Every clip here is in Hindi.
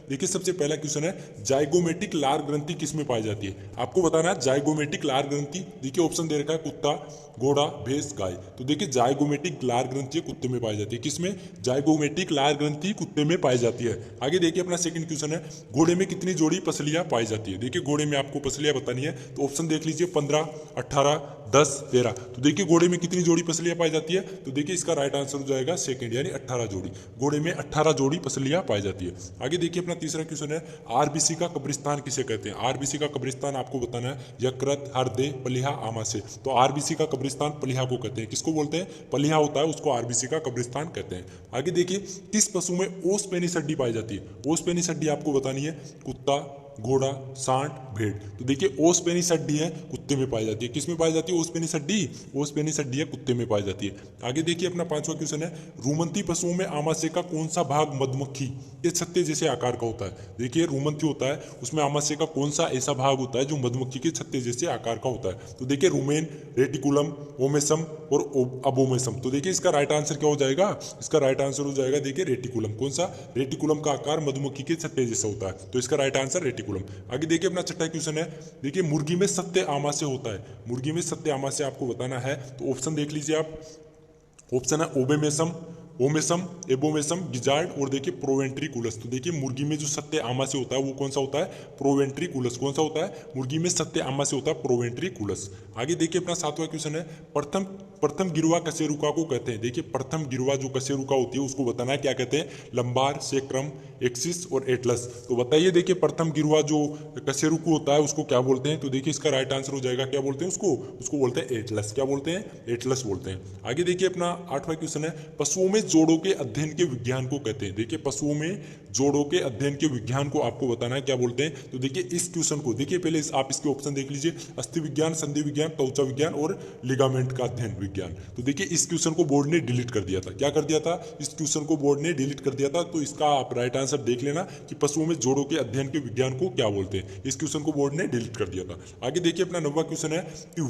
देखिए सबसे पहला क्वेश्चन है, जाइगोमेटिक लार ग्रंथि किस में पाई जाती है? आपको बताना है जाइगोमेटिक लार ग्रंथि। देखिए ऑप्शन दे रखा है कुत्ता, घोड़ा, भैंस, गाय। तो देखिए जाइगोमेटिक लार ग्रंथि कुत्ते में पाई जाती है। किसमें? जाइगोमेटिक लार ग्रंथि कुत्ते में पाई जाती है। आगे देखिए अपना सेकंड क्वेश्चन है, घोड़े में कितनी जोड़ी पसलियां पाई जाती है? देखिए घोड़े में आपको पसलियां बतानी है, तो ऑप्शन देख लीजिए 15, 18, 10, 13। तो देखिए घोड़े में कितनी जोड़ी पसलियां पाई जाती है? तो देखिए इसका राइट आंसर हो जाएगा सेकंड, यानी 18 जोड़ी। घोड़े में 18 जोड़ी पसलियां पाई जाती है। आगे देखिए अपना तीसरा क्वेश्चन है, आरबीसी का कब्रिस्तान किसे कहते हैं? आरबीसी का कब्रिस्तान आपको बताना है, यकृत, हृदय, पलिहा, आमाशय। तो आरबीसी का कब्रिस्तान पलिहा को कहते हैं। किसको बोलते हैं? पलिहा होता है उसको आरबीसी का कब्रिस्तान कहते हैं। आगे देखिए, किस पशु में ओसपेनिस हड्डी पाई जाती है? ओसपेनिस हड्डी आपको बतानी है, कुत्ता, घोड़ा, सांड, भेड़। तो देखिए ओसपेनिस हड्डी है कुत्ते में पाई जाती है। किस में पाई जाती है ओसपेनिस हड्डी? ओसपेनिस हड्डी है कुत्ते में पाई जाती है। आगे देखिए अपना पांचवा क्वेश्चन है, रूमंती पशुओं में आमाशय का कौन सा भाग मधुमक्खी के छत्ते जैसे आकार का होता है? देखिए रूमंती होता है उसमें आमाशय का कौन सा ऐसा भाग होता है जो मधुमक्खी के छत्ते जैसे आकार का होता है? तो देखिए रूमेन, रेटिकुलम, ओमेसम और अबोमेसम। तो देखिए इसका राइट आंसर क्या हो जाएगा? इसका राइट आंसर हो जाएगा देखिए रेटिकुलम। कौन सा? रेटिकुलम का आकार मधुमक्खी के छत्ते जैसा होता है, तो इसका राइट आंसर रेटिकुलम। आगे देखिए अपना छठा क्वेश्चन है, देखिए मुर्गी में सत्य आमाशय होता है। मुर्गी में सत्य आमाशय आपको बताना है, तो ऑप्शन देख लीजिए आप। ऑप्शन है ओबेमेसम, ओमेसम, एबोमेसम, गिजार्ड और देखिए प्रोवेंट्रिकुलस। तो देखिए मुर्गी में जो सत्य आमाशय होता है वो कौन सा होता है? प्रोवेंट्रिकुलस। कौन सा होता है? मुर्गी में सत्य आमाशय होता है प्रोवेंट्रिकुलस। आगे देखिए अपना सातवां क्वेश्चन है, प्रथम प्रथम गिरवा कशेरुका को कहते हैं। देखिए प्रथम गिरवा जो कशेरुका होती है उसको बताना है क्या कहते हैं? लंबार, सेक्रम, एक्सिस और एटलस। तो बताइए देखिए प्रथम गिरवा जो कशेरुकु होता है उसको क्या बोलते हैं? तो देखिए इसका राइट आंसर हो जाएगा, क्या बोलते हैं उसको? उसको बोलते हैं एटलस। क्या बोलते हैं? एटलस बोलते हैं। आगे देखिए अपना आठवां क्वेश्चन है, पशुओं में जोड़ों के अध्ययन के विज्ञान को कहते हैं। देखिए पशुओं में जोड़ों के अध्ययन के विज्ञान को आपको बताना है, क्या बोलते हैं? तो देखिए इस क्वेश्चन को देखिए पहले आप इसके ऑप्शन देख लीजिए, अस्थि विज्ञान, संधि विज्ञान, त्वचा विज्ञान और लिगामेंट का अध्ययन विज्ञान। तो देखिए इस क्वेश्चन को बोर्ड ने डिलीट कर दिया था। क्या कर दिया था? इस क्वेश्चन को बोर्ड ने डिलीट कर दिया था। तो इसका आप राइट आंसर देख लेना कि पशुओं में जोड़ों के अध्ययन के विज्ञान को क्या बोलते हैं। इस क्वेश्चन को बोर्ड ने डिलीट कर दिया था। आगे देखिए अपना 9वां क्वेश्चन है कि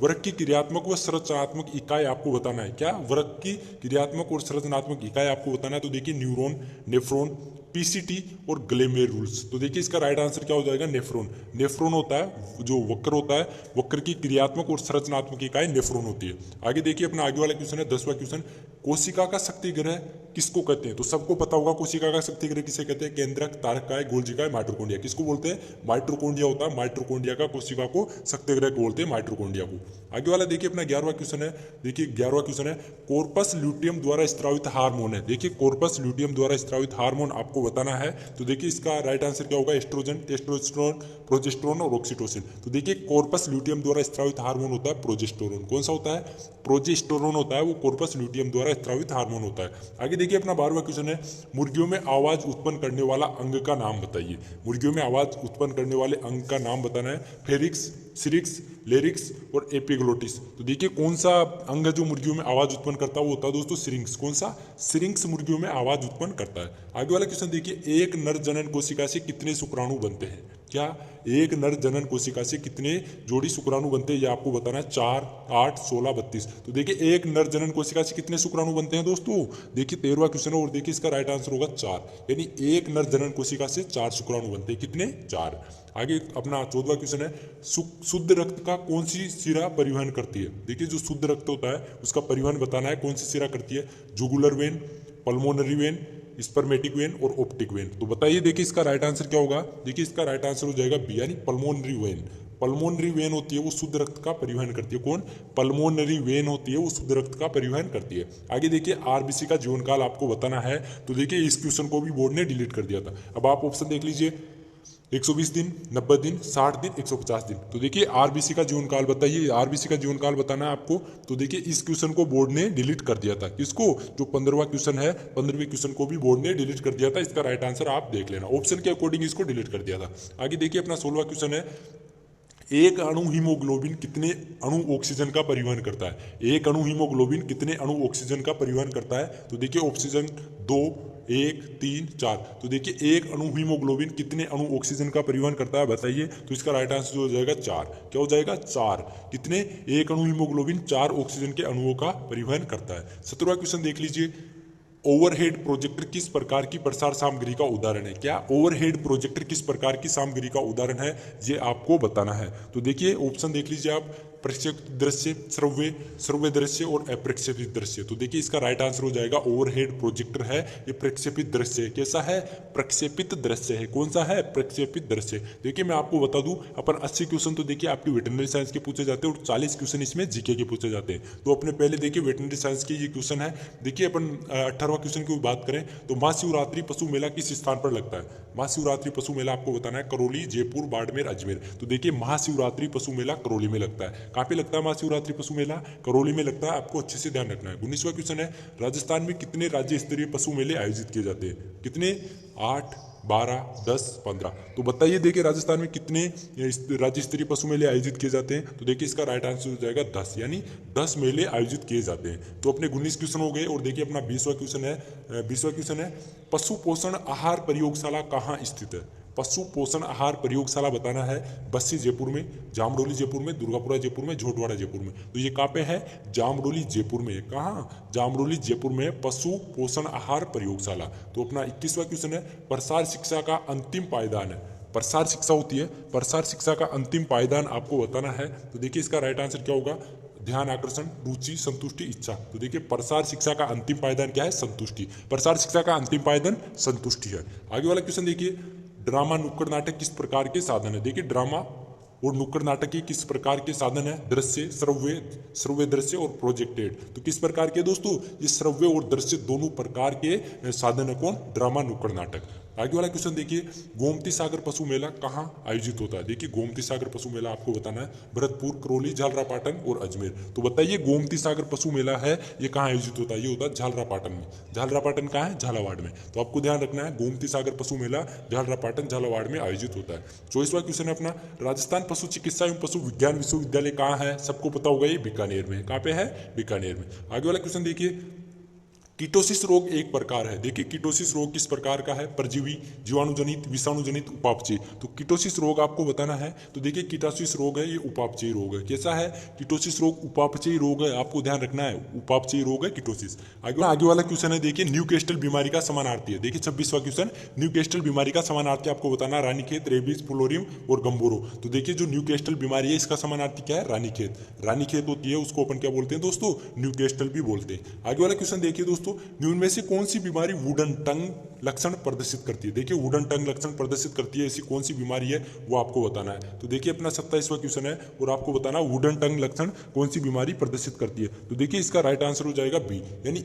वृक्क की क्रियात्मक व संरचनात्मक इकाई आपको बताना है। क्या? वृक्क की क्रियात्मक और संरचनात्मक इकाई आपको बताना है। तो देखिए न्यूरॉन, नेफ्रॉन, पीसीटी और ग्लेमेरुल्स। तो देखिए इसका राइट आंसर क्या हो जाएगा? नेफ्रॉन। नेफ्रॉन होता है जो वक्र होता है, वक्र की क्रियात्मक और संरचनात्मक इकाई नेफ्रॉन होती है। आगे देखिए अपना आगे वाला क्वेश्चन है 10वां क्वेश्चन, कोशिका का शक्ति ग्रह किसको कहते हैं? तो सबको पता होगा कोशिका का शक्ति ग्रह किसे कहते हैं? केंद्रक, तारकाय, गोल्जिकाय, माइटोकॉन्ड्रिया। किसको बोलते हैं? माइटोकॉन्ड्रिया होता है। माइटोकॉन्ड्रिया का कोशिका को शक्ति ग्रह को बोलते हैं, माइटोकॉन्ड्रिया को। आगे वाला देखिए अपना 11वां क्वेश्चन है। देखिए 11वां क्वेश्चन है, कॉर्पस ल्यूटियम द्वारा स्त्रावित हार्मोन है। देखिए कॉर्पस ल्यूटियम द्वारा स्त्रावित हार्मोन आपको बताना है। तो देखिए इसका राइट आंसर क्या होगा? एस्ट्रोजन, टेस्टोस्टेरोन, प्रोजेस्टेरोन और ऑक्सीटोसिन। तो देखिए कॉर्पस ल्यूटियम द्वारा स्त्रावित हार्मोन होता है प्रोजेस्टेरोन। कौन सा होता है? प्रोजेस्टेरोन होता है, वो कॉर्पस ल्यूटियम द्वारा स्त्रावित हार्मोन होता है। आगे देखिए अपना 12वां क्वेश्चन है, मुर्गियों में आवाज उत्पन्न करने वाला अंग का नाम बताइए। मुर्गियों में आवाज उत्पन्न करने वाले अंग का नाम बताना है। फेरिक्स, सिरिक्स, लेरिक्स और एपिग्लोटिस। तो देखिए कौन सा अंग जो मुर्गियों में आवाज उत्पन्न करता है वो होता है दोस्तों सिरिंक्स। कौन सा? सिरिंक्स मुर्गियों में आवाज उत्पन्न करता है। आगे वाला क्वेश्चन देखिए, एक नर जनन कोशिका से कितने शुक्राणु बनते हैं? क्या? एक नर जनन कोशिका से कितने जोड़ी शुक्राणु बनते हैं ये आपको बताना है। 4, 8, 16, 32। तो देखिए एक नर जनन कोशिका से कितने शुक्राणु बनते हैं दोस्तों? देखिए 13वां क्वेश्चन है और देखिए इसका राइट आंसर होगा 4, यानी एक नर जनन कोशिका से 4 शुक्राणु बनते हैं। कितने? 4। आगे अपना 14वां क्वेश्चन है, शुद्ध रक्त का कौन सी शिरा परिवहन करती है? देखिए जो शुद्ध रक्त होता है उसका परिवहन बताना है, कौन सी शिरा करती है? Jugular vein, pulmonary vein, spermatic when और ऑप्टिक वेन। तो बताइए देखिए इसका राइट आंसर क्या होगा? देखिए इसका राइट आंसर हो जाएगा बी, यानी पल्मोनरी वेन। पल्मोनरी वेन होती है वो शुद्ध रक्त का परिवहन करती है। कौन? पल्मोनरी वेन होती है वो शुद्ध रक्त का परिवहन करती है। आगे देखिए आरबीसी का जीवनकाल आपको बताना है। तो देखिए इस क्वेश्चन को भी बोर्ड ने डिलीट कर दिया था। अब आप ऑप्शन देख लीजिए, 120 दिन, 90 दिन, 60 दिन, 150 दिन। तो देखिए आरबीसी का जीवनकाल बताइए, आरबीसी का जीवनकाल बताना है आपको। तो देखिए इस क्वेश्चन को बोर्ड ने डिलीट कर दिया था। किसको? जो 15वां क्वेश्चन है, 15वें क्वेश्चन को भी बोर्ड ने डिलीट कर दिया था। इसका राइट आंसर आप देख लेना, ऑप्शन के अकॉर्डिंग इसको डिलीट कर दिया था। आगे देखिए अपना 16वां क्वेश्चन है, एक अणु हीमोग्लोबिन कितने अणु ऑक्सीजन का परिवहन करता है? एक अणु हीमोग्लोबिन कितने अणु ऑक्सीजन का परिवहन करता है? तो देखिए ऑक्सीजन 2, 1, 3, 4। तो देखिए एक अणु हीमोग्लोबिन कितने अणु ऑक्सीजन का परिवहन करता है बताइए? तो इसका राइट आंसर हो जाएगा 4। क्या हो जाएगा? 4। कितने? एक अणु हीमोग्लोबिन 4 ऑक्सीजन के अणुओं का परिवहन करता है। 17वां क्वेश्चन देख लीजिए, ओवरहेड प्रोजेक्टर किस प्रकार की प्रसार सामग्री का उदाहरण है? क्या ओवरहेड प्रोजेक्टर किस प्रकार की सामग्री का उदाहरण है, ये आपको बताना है। तो देखिए ऑप्शन देख लीजिए आप, प्रक्षेपित दृश्य, श्रव्य, श्रव्य दृश्य और अप्रक्षेपित दृश्य। तो देखिए इसका राइट आंसर हो जाएगा ओवरहेड प्रोजेक्टर है, ये प्रक्षेपित दृश्य है। कैसा है? प्रक्षेपित दृश्य है। कौन सा है? प्रक्षेपित दृश्य। देखिए मैं आपको बता दूं, अपन 80 क्वेश्चन तो देखिए आपकी वेटरनरी साइंस के पूछे जाते हैं और 40 क्वेश्चन इसमें जीके के पूछे जाते हैं। तो अपने पहले देखिए वेटरनरी साइंस के ये क्वेश्चन है। देखिए अपन 18वां क्वेश्चन की बात करें तो महाशिवरात्रि पशु मेला किस स्थान पर लगता है? महाशिवरात्रि पशु मेला आपको बताना है करौली, जयपुर, बाड़मेर, अजमेर। तो देखिए महाशिवरात्रि पशु मेला करौली में लगता है। कहाँ पे लगता है महाशिवरात्रि पशु मेला? करौली में लगता है। आपको अच्छे से ध्यान रखना है। 19वां क्वेश्चन है, राजस्थान में कितने राज्य स्तरीय पशु मेले आयोजित किए जाते हैं? कितने? 8, 12, 10, 15। तो बताइए देखिए राजस्थान में कितने राज्य स्तरीय पशु मेले आयोजित किए जाते हैं? तो देखिए इसका राइट आंसर हो जाएगा 10, यानी 10 मेले आयोजित किए जाते हैं। तो अपने 19 क्वेश्चन हो गए। और देखिए अपना 20वां क्वेश्चन है, पशु पोषण आहार प्रयोगशाला कहाँ स्थित है? पशु पोषण आहार प्रयोगशाला बताना है। बस्सी जयपुर में, जामडोली जयपुर में, दुर्गापुरा जयपुर में, झोटवाड़ा जयपुर में। तो ये कहाँ पे है? जामडोली जयपुर में। कहाँ? जामडोली जयपुर में पशु पोषण आहार प्रयोगशाला। तो अपना 21वां क्वेश्चन है, प्रसार शिक्षा का अंतिम पायदान है। प्रसार शिक्षा होती है, प्रसार शिक्षा का अंतिम पायदान आपको बताना है। तो देखिए इसका राइट आंसर क्या होगा? ध्यान, आकर्षण, रुचि, संतुष्टि, इच्छा। तो देखिए प्रसार शिक्षा का अंतिम पायदान क्या है? संतुष्टि। प्रसार शिक्षा का अंतिम पायदान संतुष्टि है। आगे वाला क्वेश्चन देखिए, ड्रामा नुक्कड़ नाटक किस प्रकार के साधन है? देखिए ड्रामा और नुक्कड़ नाटक की किस प्रकार के साधन है? दृश्य, श्रव्य, श्रव्य दृश्य और प्रोजेक्टेड। तो किस प्रकार के दोस्तों? ये श्रव्य और दृश्य दोनों प्रकार के साधन है। कौन? ड्रामा, नुक्कड़ नाटक। आगे वाला क्वेश्चन देखिए, गोमती सागर पशु मेला कहाँ आयोजित होता है? देखिए गोमती सागर पशु मेला आपको बताना है भरतपुर, करौली, झालरापाटन और अजमेर। तो बताइए गोमती सागर पशु मेला है ये कहाँ आयोजित होता है? ये होता है झालरापाटन में। झालरापाटन कहाँ है? झालावाड़ में। तो आपको ध्यान रखना है गोमती सागर पशु मेला झालरापाटन, झालावाड़ में आयोजित होता है। 24वां क्वेश्चन है अपना, राजस्थान पशु चिकित्सा एवं पशु विज्ञान विश्वविद्यालय कहाँ है? सबको पता होगा, ये बीकानेर में। कहाँ पे है? बीकानेर में। आगे वाला क्वेश्चन देखिए, कीटोसिस रोग एक प्रकार है। देखिए कीटोसिस रोग किस प्रकार का है? परजीवी, जीवाणुजनित, विषाणुजनित, उपापचयी। तो कीटोसिस रोग आपको बताना है। तो देखिए कीटोसिस रोग है ये उपापचयी रोग है। कैसा है? कीटोसिस रोग उपापचयी रोग है। आपको ध्यान रखना है उपापचयी रोग है कीटोसिस। आगे वाला क्वेश्चन है देखिए, न्यूकैस्टल बीमारी का समानार्थी है। देखिए 26वां क्वेश्चन, न्यूकैस्टल बीमारी का समानार्थी आपको बताना, रानीखेत, रेबीज, फ्लोरिम और गंबोरो। तो देखिए जो न्यूकैस्टल बीमारी है इसका समानार्थी क्या है? रानीखेत। रानीखेत होती है उसको अपन क्या बोलते हैं दोस्तों? न्यूकैस्टल भी बोलते हैं। आगे वाला क्वेश्चन देखिए दोस्तों, निम्न में से कौन सी बीमारी वुडन टंग लक्षण प्रदर्शित करती है? देखिए वुडन टंग लक्षण प्रदर्शित करती है, ऐसी कौन सी बीमारी है वो आपको बताना है। तो देखिए अपना 27वां क्वेश्चन है और आपको बताना वुडन टंग लक्षण कौन सी बीमारी प्रदर्शित करती है। तो देखिए इसका राइट आंसर हो जाएगा बी, यानी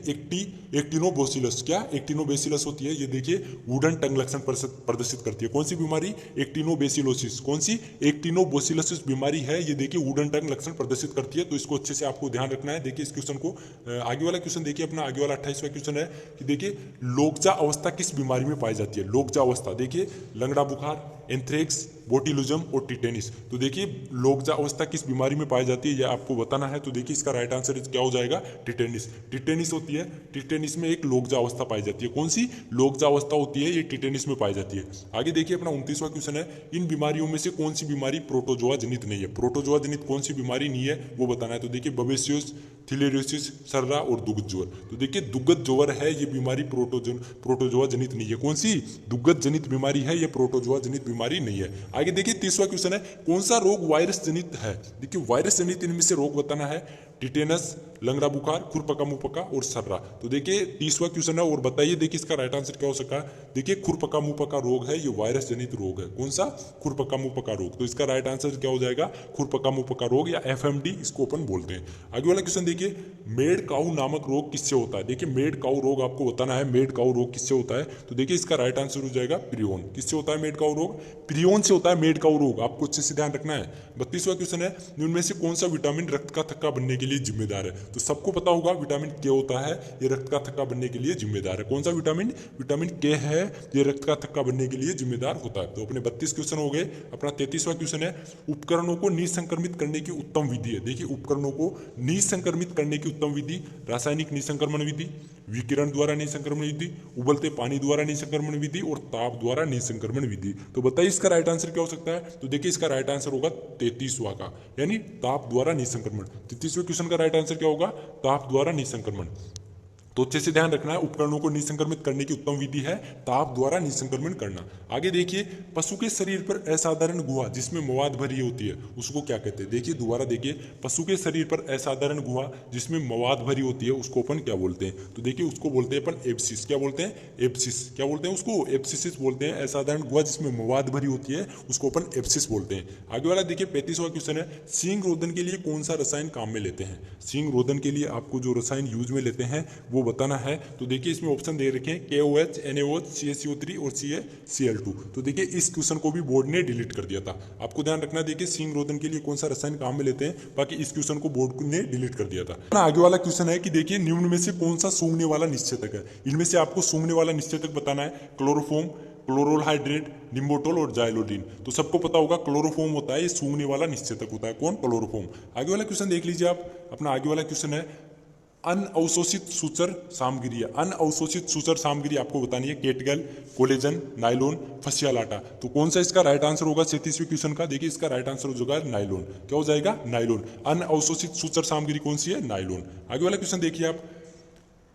एक्टिनोबैसिलस। क्या? एक्टिनोबैसिलस होती है ये। देखिए वुडन टंग लक्षण प्रदर्शित करती है। कौन सी बीमारी? एक्टिनोबैसिलोसिस। कौन सी? एक्टिनोबैसिलोसिस बीमारी है ये। देखिए वुडन टंग लक्षण प्रदर्शित करती है। तो इसको अच्छे से आपको ध्यान रखना है। देखिए इस क्वेश्चन को, आगे वाला क्वेश्चन देखिए अपना, आगे वाला 28वां क्वेश्चन है कि देखिए लोकजा अवस्था किस बीमारी में पाई जाती है? लोकजा अवस्था देखिए लंगड़ा बुखार, एंथ्रेक्स, बोटिलुजम और टिटेनिस। तो देखिए लोकजा अवस्था किस बीमारी में पाई जाती है ये आपको बताना है। तो देखिए इसका राइट आंसर क्या हो जाएगा? टिटेनिस। टिटेनिस होती है, टिटेनिस में एक लोकजा अवस्था पाई जाती है। कौन सी लोकजा अवस्था होती है? ये टिटेनिस में पाई जाती है। आगे देखिए अपना 29वां क्वेश्चन है, इन बीमारियों में से कौन सी बीमारी प्रोटोजोआ जनित नहीं है? प्रोटोजोआ जनित कौन सी बीमारी नहीं है वो बताना है। तो देखिए बबेसियस, थिलेरियोसिस, सर्रा और दुग्ध ज्वर। तो देखिए दुग्ध ज्वर है ये बीमारी प्रोटोजोआ जनित नहीं है। कौन सी? दुग्ध जनित बीमारी है ये, प्रोटोजोआ जनित बीमारी नहीं है। आगे देखिए 30वां क्वेश्चन है, कौन सा रोग वायरस जनित है? देखिए वायरस जनित इनमें से रोग बताना है, टिटेनस, लंगड़ा बुखार, खुरपका मुपका और सर्रा। तो देखिए 30वां क्वेश्चन है और बताइए देखिए इसका राइट आंसर क्या हो सकता है? देखिए खुरपका मुपका रोग है ये, वायरस जनित रोग है। कौन सा? खुरपका मुपका रोग। तो इसका राइट आंसर क्या हो जाएगा? खुरपका मुपका रोग या FMD इसको अपन बोलते हैं। आगे वाला क्वेश्चन देखिए, मेड काऊ नामक रोग किससे होता है? देखिए मेड काऊ रोग आपको बताना है, मेड काऊ रोग किससे होता है? तो देखिए इसका राइट आंसर हो जाएगा प्रियोन। किससे होता है मेड काऊ रोग? प्रियोन से होता है मेड काऊ रोग। आपको अच्छे से ध्यान रखना है। 32वां क्वेश्चन है, उनमें से कौन सा विटामिन रक्त का थक्का बनने के लिए जिम्मेदार है? तो सबको पता होगा विटामिन के होता है, ये रक्त का थक्का बनने के लिए जिम्मेदार है। कौन सा विटामिन? विटामिन के है, ये रक्त का थक्का बनने के लिए जिम्मेदार होता है। तो अपने 32 क्वेश्चन हो गए। अपना 33वां क्वेश्चन है, उपकरणों को निसंक्रमित करने की उत्तम विधि है। देखिए उपकरणों को निसंक्रमित करने की उत्तम विधि, रासायनिक निसंक्रमण विधि, विकिरण द्वारा निसंक्रमण विधि, उबलते पानी द्वारा निसंक्रमण विधि और ताप द्वारा निसंक्रमण विधि। तो बताइए इसका राइट आंसर क्या हो सकता है? तो देखिए इसका राइट आंसर होगा 33वां का, यानी ताप द्वारा निसंक्रमण। 33वें क्वेश्चन का राइट आंसर क्या होगा? ताप द्वारा निसंक्रमण। तो अच्छे से ध्यान रखना है, उपकरणों को निसंक्रमित करने की उत्तम विधि है ताप द्वारा निसंक्रमण करना। आगे देखिए, पशु के शरीर पर असाधारण गुहा जिसमें मवाद भरी होती है उसको क्या कहते हैं। देखिए दोबारा देखिए, पशु के शरीर पर असाधारण गुहा जिसमें मवाद भरी होती है उसको अपन क्या बोलते हैं। तो देखिए उसको बोलते हैं अपन एब्सिस। क्या बोलते हैं? एब्सिस। क्या बोलते हैं उसको? एब्सिस बोलते हैं। असाधारण गुहा जिसमें मवाद भरी होती है उसको अपन एब्सिस बोलते हैं। आगे वाला देखिए 35वां क्वेश्चन है, सींग रोधन के लिए कौन सा रसायन काम में लेते हैं। सींग रोधन के लिए आपको जो रसायन यूज में लेते हैं वो बताना है। तो देखिए इसमें ऑप्शन दे रखे हैं KOH, NaOH, CaCO3 और CaCl2। तो देखिए इस क्वेश्चन को भी बोर्ड ने डिलीट कर दिया था। आपको ध्यान रखना, देखिए सींग रोधन के लिए कौन सा रसायन काम में लेते हैं, बाकी इस क्वेश्चन को बोर्ड ने डिलीट कर दिया था। आगे वाला क्वेश्चन है कि देखिए निम्न में से कौन सा सूंघने वाला निश्चेतक है। इनमें से आपको सूंघने वाला निश्चेतक बताना है। क्लोरोफॉर्म, क्लोरोल हाइड्रेट, निम्बोटोल और जाइलोडीन। तो सबको पता होगा क्लोरोफॉर्म होता है, ये सूंघने वाला निश्चेतक होता है। कौन? क्लोरोफॉर्म। आगे वाला क्वेश्चन देख लीजिए आप। अपना आगे वाला क्वेश्चन है, अनअवशोषित सूचर सामग्री है। अनअवशोषित सूचर सामग्री आपको बतानी है। केटगल, कोलेजन, नाइलोन, फसियाल आटा। तो कौन सा इसका राइट आंसर होगा 37वें क्वेश्चन का? देखिए इसका राइट आंसर हो जाएगा नाइलोन। क्या हो जाएगा? नाइलोन। अनअवशोषित सूचर सामग्री कौन सी है? नाइलोन। आगे वाला क्वेश्चन देखिए आप,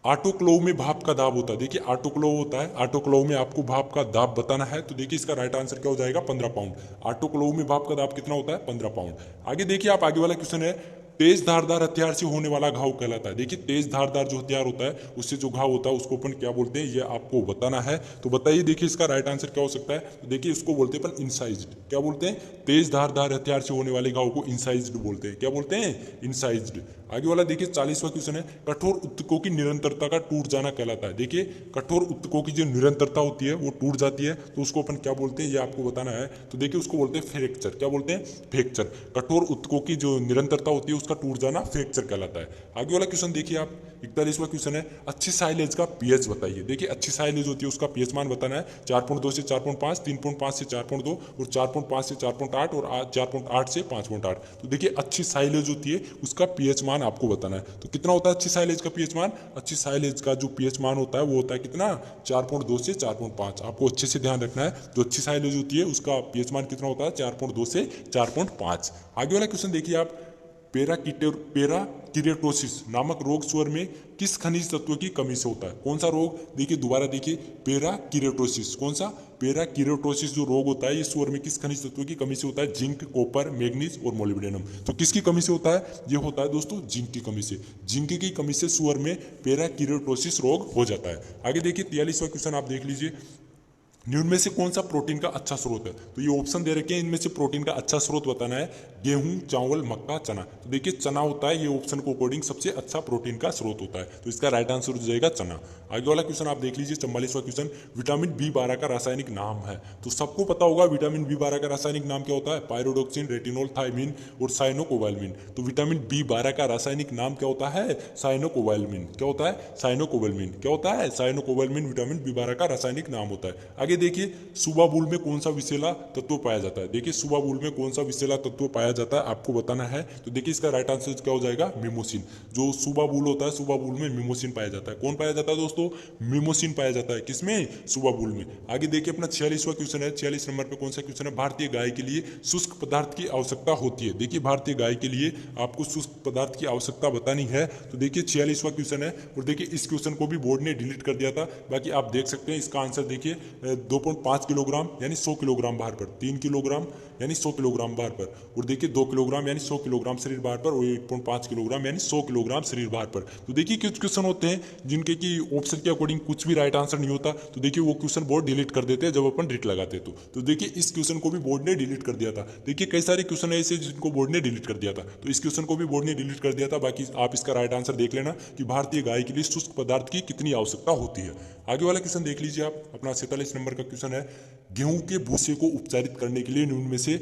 ऑटोक्लेव में भाप का दाब होता है। देखिए ऑटोक्लेव होता है, ऑटोक्लेव में आपको भाप का दाब बताना है। तो देखिए इसका राइट आंसर क्या हो जाएगा? 15 पाउंड। ऑटोक्लेव में भाप का दाब कितना होता है? 15 पाउंड। आगे देखिए आप, आगे वाला क्वेश्चन है, तेज धारदार हथियार से होने वाला घाव कहलाता है। देखिए तेज धारदार जो हथियार होता है उससे जो घाव होता है उसको अपन क्या बोलते हैं, ये आपको बताना है। तो बताइए देखिए इसका राइट आंसर क्या हो सकता है। तो देखिए इसको बोलते हैं अपन इंसाइज्ड। क्या बोलते हैं? तेज धारदार हथियार से होने वाले घाव को इंसाइज्ड बोलते हैं। क्या बोलते हैं? इंसाइज्ड। आगे वाला देखिए 40वां क्वेश्चन है, कठोर उत्तकों की निरंतरता का टूट जाना कहलाता है। देखिए कठोर उत्तकों की जो निरंतरता होती है वो टूट जाती है तो उसको अपन क्या बोलते हैं, ये आपको बताना है। तो देखिए उसको बोलते हैं फ्रैक्चर। क्या बोलते हैं? फ्रैक्चर। कठोर उत्तकों की जो निरंतरता होती है उसका टूट जाना फ्रैक्चर कहलाता है। आगे वाला क्वेश्चन देखिए आप, 41वां क्वेश्चन है, अच्छी साइलेज का पीएच बताइए। देखिए अच्छी साइलेज होती है उसका पीएच मान बताना है। 4.2 से 4.5, 3.5 से 4.2 और 4.5 से 4.8 और 4.8 से 5.8। तो देखिए अच्छी साइलेज होती है उसका पीएच मान आपको बताना है। तो कितना होता है अच्छी साइलेज का पीएच मान? अच्छी साइलेज का जो पीएच मान होता है वो होता है कितना? 4.2 से 4.5। आपको अच्छे से ध्यान रखना है, जो अच्छी साइलेज होती है उसका पीएच मान कितना होता है? 4.2 से 4.5। आगे वाला क्वेश्चन देखिए आप, पेराकिरेटोसिस नामक रोग सुअर में किस खनिज तत्व की कमी से होता है? कौन सा रोग? देखिए दोबारा देखिए, पेराकिरेटोसिस। कौन सा? पेराकिरेटोसिस जो रोग होता है ये सुअर में किस खनिज तत्व की कमी से होता है? जिंक, कॉपर, मैग्नीज और मोलिब्डेनम। तो किसकी कमी से होता है? ये होता है दोस्तों जिंक की कमी से। जिंक की कमी से सुअर में पेराकिरेटोसिस रोग हो जाता है। आगे देखिए 43वां क्वेश्चन आप देख लीजिए, निम्न में से कौन सा प्रोटीन का अच्छा स्रोत है? तो ये ऑप्शन दे रखे हैं, इनमें से प्रोटीन का अच्छा स्रोत बताना है। गेहूं, चावल, मक्का, चना। तो देखिए चना होता है, ये ऑप्शन को अकॉर्डिंग सबसे अच्छा प्रोटीन का स्रोत होता है। तो इसका राइट आंसर हो जाएगा चना। आगे वाला क्वेश्चन आप देख लीजिए 44वां क्वेश्चन, विटामिन B12 का रासायनिक नाम है। तो सबको पता होगा विटामिन B12 का रासायनिक नाम क्या होता है? पायरोडोक्सिन, रेटिनोल, थायमिन और साइनोकोबाल्मिन। तो विटामिन B12 का रासायनिक नाम क्या होता है? साइनोकोबाल्मिन। क्या होता है? साइनोकोबाल्मिन। क्या होता है? साइनोकोबाल्मिन विटामिन B12 का रासायनिक नाम होता है। आगे देखिए सुबा बूल में कौन सा विषैला तत्व पाया जाता है? देखिए सुबा बूल में कौन सा विषैला तत्व पाया जाता है आपको बताना है। तो देखिए इसका राइट आंसर क्या हो जाएगा? मिमोसिन। जो सुबा बूल होता है, सुबा बूल में मिमोसिन पाया जाता है। कौन पाया जाता है दोस्तों? मिमोसिन पाया जाता है। किसमें? सुबा बूल में। आगे देखिए अपना 46वां क्वेश्चन है, 46 नंबर पे कौन सा क्वेश्चन है, भारतीय गाय के लिए शुष्क पदार्थ की आवश्यकता होती है। देखिए भारतीय गाय के लिए आपको शुष्क पदार्थ की आवश्यकता बतानी है। तो देखिए 46वां क्वेश्चन है और देखिए इस क्वेश्चन को भी बोर्ड ने डिलीट कर दिया था। बाकी आप देख सकते हैं इसका आंसर देखिए 2.5 किलोग्राम यानी 100 किलोग्राम भार पर, 3 किलोग्राम यानी 100 किलोग्राम भार पर, और देखिए 2 किलोग्राम यानी 100 किलोग्राम शरीर भार पर और 1.5 किलोग्राम यानी 100 किलोग्राम शरीर भार पर। तो देखिए कुछ क्वेश्चन होते हैं जिनके की ऑप्शन के अकॉर्डिंग कुछ भी राइट आंसर नहीं होता। तो देखिए वो क्वेश्चन बोर्ड डिलीट कर देते हैं जब अपन रिट लगाते तो देखिए इस क्वेश्चन को भी बोर्ड ने डिलीट कर दिया था। देखिए कई सारे क्वेश्चन ऐसे जिनको बोर्ड ने डिलीट कर दिया था, तो इस क्वेश्चन को भी बोर्ड ने डिलीट कर दिया था। बाकी आप इसका राइट आंसर देख लेना कि भारतीय गाय के लिए शुष्क पदार्थ की कितनी आवश्यकता होती है। आगे वाला क्वेश्चन देख लीजिए आप, अपना 47 नंबर का क्वेश्चन है, गेहूं के भूसे को उपचारित करने के लिए निम्न में से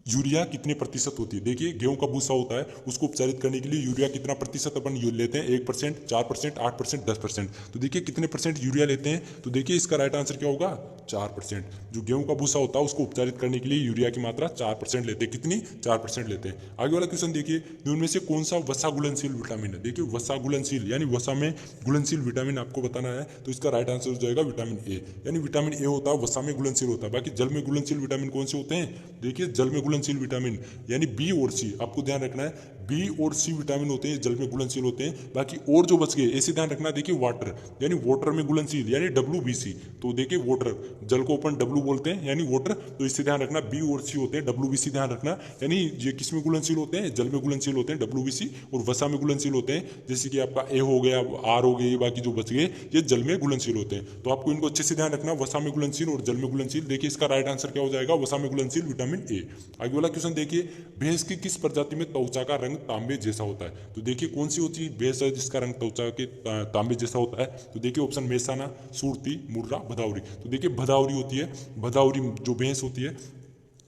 यूरिया कितने प्रतिशत होती है? देखिए गेहूं का भूसा होता है उसको उपचारित करने के लिए यूरिया कितना प्रतिशत अपन लेते हैं? 1%, 4%, 8%, 10%। तो देखिए कितने परसेंट यूरिया लेते हैं? तो देखिए इसका राइट आंसर क्या होगा? 4%। जो गेहूं का भूसा होता है उसको उपचारित करने के लिए यूरिया की मात्रा 4% लेते हैं। कितनी? 4% लेते हैं। आगे वाला क्वेश्चन देखिए, निम्न में से कौन सा वसा घुलनशील विटामिन है? देखिए वसा घुलनशील यानी वसा में घुलनशील विटामिन आपको बताना है। तो इसका राइट आंसर हो जाएगा विटामिन ए। यानी विटामिन ए होता है वसा में घुलनशील होता है। बाकी जल में घुलनशील विटामिन कौन से होते हैं? देखिए जल में घुलनशील विटामिन यानी बी और सी। आपको ध्यान रखना है बी और सी विटामिन होते हैं जल में घुलनशील होते हैं। बाकी और जो बच गए ऐसे ध्यान रखना, देखिए वाटर यानी वाटर में घुलनशील यानी WBC, तो देखिए वाटर जल को अपन W बोलते हैं यानी वाटर, तो इससे ध्यान रखना बी और सी होते हैं WBC ध्यान रखना, यानी ये किस में घुलनशील होते हैं, जल में घुलनशील होते हैं WBC, और वसा में घुलनशील होते हैं, जैसे कि आपका A हो गया, R हो गए, बाकी जो बच गए ये जल में घुलनशील होते हैं। तो आपको इनको अच्छे से ध्यान रखना, वसा में घुलनशील और जल में घुलनशील। देखिए इसका राइट आंसर क्या हो जाएगा, वसा में घुलनशील विटामिन A। आगे वाला क्वेश्चन देखिए, भैंस की किस प्रजाति में त्वचा का रंग तांबे जैसा होता है। तो देखिए कौन सी होती है भैंस है जिसका रंग त्वचा के तांबे जैसा होता है। तो देखिए ऑप्शन मेसाना, सुरती, मुर्रा, भदावरी। तो देखिए भदावरी होती है, भदावरी जो भैंस होती है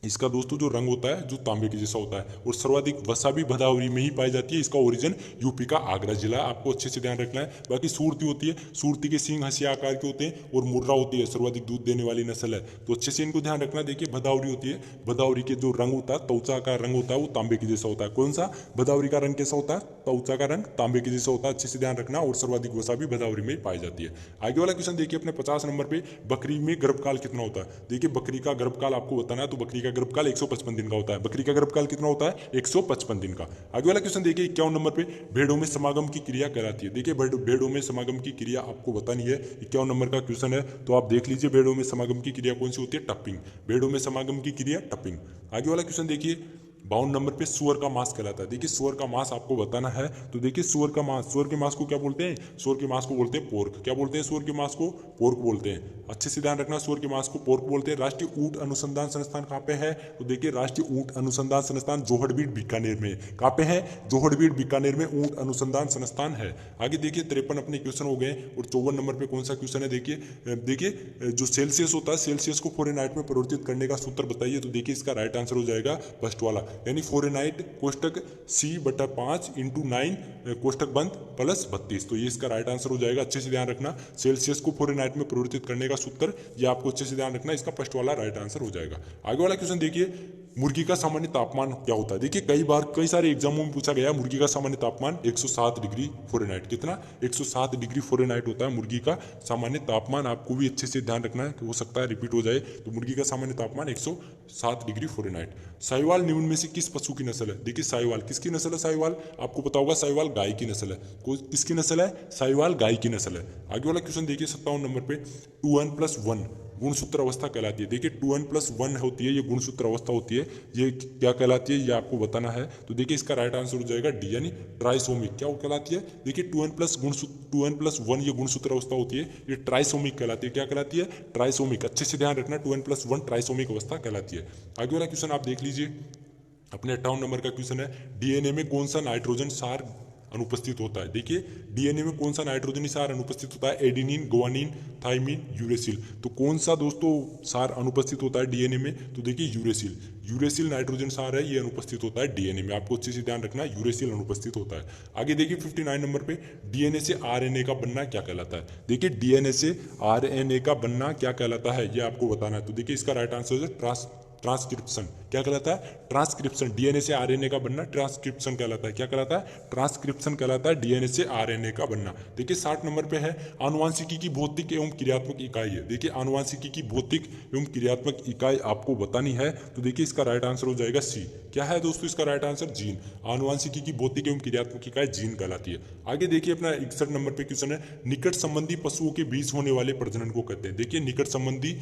इसका दोस्तों जो रंग होता है जो तांबे के जैसा होता है, और सर्वाधिक वसा भी भदावरी में ही पाई जाती है। इसका ओरिजिन यूपी का आगरा जिला, आपको अच्छे से ध्यान रखना है। बाकी सूरती होती है, सूरती के सींग हंसिया आकार के होते हैं, और मुर्रा होती है सर्वाधिक दूध देने वाली नस्ल है, तो अच्छे से इनको ध्यान रखना। देखिए भदावरी होती है, भदावरी के जो रंग होता है त्वचा का रंग होता है वो तांबे के जैसा होता है। कौन सा भदावरी का रंग कैसा होता है, त्वचा का रंग तांबे के जैसा होता है, अच्छे से ध्यान रखना। और सर्वाधिक वसा भी भदावरी में ही पाई जाती है। आगे वाला क्वेश्चन देखिए अपने 50 नंबर पे, बकरी में गर्भकाल कितना होता है। देखिए बकरी का गर्भकाल आपको बताना है, तो बकरी का गर्भकाल 155 दिन का होता है। बकरी का गर्भकाल कितना होता है, 155 दिन का। आगे वाला क्वेश्चन देखिए 51 नंबर पे, भेड़ों में समागम की क्रिया कहलाती है। देखिए भेड़ों में समागम की क्रिया आपको बतानी है, 51 नंबर का क्वेश्चन है, तो आप देख लीजिए भेड़ों में समागम की क्रिया कौन सी होती है, टपिंग। भेड़ों में समागम की क्रिया टपिंग। आगे वाला क्वेश्चन देखिए 52 नंबर पे, सुअर का मांस कहलाता है। देखिए सुअर का मांस आपको बताना है, तो देखिए सुअर के मांस को क्या बोलते हैं, सुअर के मांस को बोलते हैं पोर्क। क्या बोलते हैं सुअर के मांस को, पोर्क बोलते हैं। अच्छे से ध्यान रखना, सुअर के मांस को पोर्क बोलते हैं। राष्ट्रीय ऊंट अनुसंधान संस्थान कहाँ पे है, तो देखिए राष्ट्रीय ऊंट अनुसंधान संस्थान जोहड़बीड़ बीकानेर में। कहाँ पे है, जोहड़बीड़ बीकानेर में ऊंट अनुसंधान संस्थान है। आगे देखिए 53 अपने क्वेश्चन हो गए, और 54 नंबर पे कौन सा क्वेश्चन है, देखिए जो सेल्सियस होता है, सेल्सियस को फ़ारेनहाइट में परिवर्तित करने का सूत्र बताइए। तो देखिए इसका राइट आंसर हो जाएगा फर्स्ट वाला, यानी फ़ारेनहाइट कोष्टक C/5 × 9 कोष्टक बंद +32। तो ये इसका राइट आंसर हो जाएगा। अच्छे से ध्यान रखना, सेल्सियस को फ़ारेनहाइट में परिवर्तित करने का सूत्र, ये आपको अच्छे से ध्यान रखना, इसका फर्स्ट वाला राइट आंसर हो जाएगा। आगे वाला क्वेश्चन देखिए, मुर्गी का सामान्य तापमान क्या होता है। देखिए कई सारे एग्जामों में पूछा गया, मुर्गी का सामान्य तापमान 107 डिग्री फ़ारेनहाइट, कितना 107 डिग्री फ़ारेनहाइट होता है मुर्गी का सामान्य तापमान। आपको भी अच्छे से ध्यान रखना है, हो सकता है रिपीट हो जाए। तो मुर्गी का सामान्य तापमान 107 डिग्री फ़ारेनहाइट। साहिवाल निम्न में से किस पशु की नस्ल है। देखिए साहिवाल किसकी नस्ल है, साहिवाल आपको पता होगा, साहिवाल गाय की नस्ल है। किसकी नस्ल है, साहिवाल गाय की नस्ल है। आगे वाला क्वेश्चन देखिए 57 नंबर पे, 2n+1 गुणसूत्र अवस्था कहलाती है। देखिए 2n+1 होती है, ये गुणसूत्र अवस्था होती है, ये क्या कहलाती है, ये आपको बताना है। तो देखिए इसका राइट आंसर हो जाएगा डी, यानी ट्राइसोमिक। क्या कहलाती है, देखिए 2n+1 ये गुणसूत्र अवस्था होती है, ये ट्राइसोमिक कहलाती है। क्या कहलाती है, ट्राइसोमिक। अच्छे से ध्यान रखना, 2n+1 ट्राइसोमिक अवस्था कहलाती है। आगे वाला क्वेश्चन आप देख लीजिए, अपने 58 नंबर का क्वेश्चन है, डीएनए में कौन सा नाइट्रोजन सार अनुपस्थित होता है। देखिए डीएनए में कौन सा नाइट्रोजनी सार अनुपस्थित होता है, एडिनिन, गुआनिन, थाइमिन, यूरेसिल। तो कौन सा दोस्तों सार अनुपस्थित होता है डीएनए में, तो देखिए यूरेसिल। यूरेसिल नाइट्रोजन सार है, ये अनुपस्थित होता है डीएनए में, आपको अच्छे से ध्यान रखना, यूरेसिल अनुपस्थित होता है। आगे देखिए 59 नंबर पे, डीएनए से आरएनए का बनना क्या कहलाता है। देखिए डीएनए से आरएनए का बनना क्या कहलाता है, ये आपको बताना है। तो देखिए इसका राइट आंसर है ट्रांसक्रिप्शन। क्या कहलाता है, ट्रांसक्रिप्शन। डीएनए से आरएनए का बनना ट्रांसक्रिप्शन कहलाता है। क्या कहलाता है, ट्रांसक्रिप्शन कहलाता है डीएनए से आरएनए का बनना। देखिए 60 नंबर पे है, आनुवांशिकी की भौतिक एवं क्रियात्मक इकाई है। देखिए आनुवांशिकी की भौतिक एवं क्रियात्मक इकाई आपको बतानी है। तो देखिए इसका राइट आंसर हो जाएगा सी। क्या है दोस्तों इसका राइट आंसर, जीन। आनुवांशिकी की भौतिक एवं क्रियात्मक इकाई जीन कहलाती है। आगे देखिए अपना 61 नंबर पे क्वेश्चन है, निकट संबंधी पशुओं के बीच होने वाले प्रजनन को कहते हैं। देखिए निकट संबंधी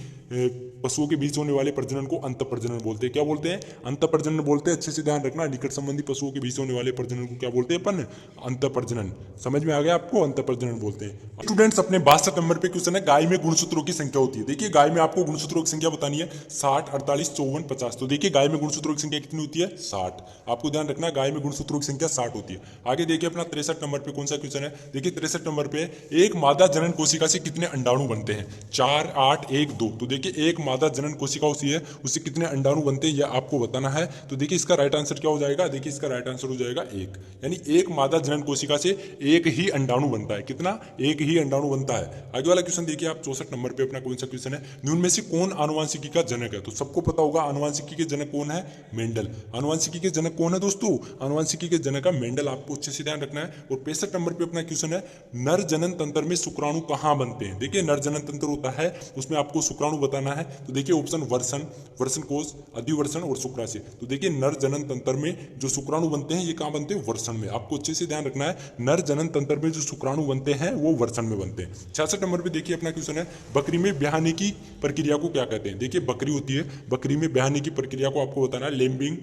पशुओं के बीच होने वाले प्रजनन को अंत प्रजनन बोलते हैं। क्या बोलते हैं, अंत प्रजनन बोलते हैं। अच्छे से ध्यान रखना, निकट संबंधी पशुओं के बीच होने वाले प्रजनन को क्या बोलते हैं अपन, अंत प्रजनन। समझ में आ गया आपको, अंत प्रजनन बोलते हैं। स्टूडेंट्स अपने 62 नंबर पे क्वेश्चन है, गाय में गुणसूत्रों की संख्या होती है। देखिए गाय में आपको गुणसूत्रों की संख्या बतानी है, 60, 48, 54, 50। तो देखिए गाय में गुणसूत्रों की संख्या कितनी होती है, 60। आपको ध्यान रखना, गाय में गुणसूत्रों की संख्या 60 होती है। आगे देखिए अपना 63 नंबर पे कौन सा क्वेश्चन है। देखिए 63 नंबर पे, एक मादा जनन कोशिका से कितने अंडाणु बनते हैं, 4, 8, 1, 2। तो देखिए एक मादा जनन कोशिका होती है, उससे कितने अंडाणु बनते हैं, यह आपको बताना है। तो देखिए इसका राइट आंसर क्या हो जाएगा, देखिए इसका राइट आंसर हो जाएगा 1, यानी एक मादा जनन कोशिका से एक ही अंडाणु बनता है। कितना, एक ही अंडाणु बनता है। आगे वाला क्वेश्चन देखिए आप 64 नंबर पे अपना कौन सा क्वेश्चन है, निम्न में से कौन आनुवांशिकी का जनक है। तो सबको पता होगा आनुवांशिकी के जनक कौन है, मेंडल। आनुवांशिकी के जनक कौन है दोस्तों, आनुवांशिकी के जनक है मेंडल। आपको अच्छे से ध्यान रखना है। और 65 नंबर पे अपना क्वेश्चन है, नर जनन तंत्र में शुक्राणु कहाँ बनते हैं। देखिए नर जनन तंत्र होता है, उसमें आपको शुक्राणु बताना है। तो देखिए ऑप्शन वर्षण, वर्षण कोश, अधिवर्षण और शुक्राशय। तो देखिए नर जनन तंत्र में जो शुक्राणु बनते हैं ये कहाँ बनते हैं, वर्षण में। आपको अच्छे से ध्यान रखना है, नर जनन तंत्र में जो शुक्राणु बनते हैं वो वर्षण में बनते हैं। 66 नंबर पे देखिए अपना क्वेश्चन है, बकरी में ब्याहने की प्रक्रिया को क्या कहते हैं। देखिए बकरी होती है, बकरी में ब्याहने की प्रक्रिया को आपको बताना है, लेम्बिंग,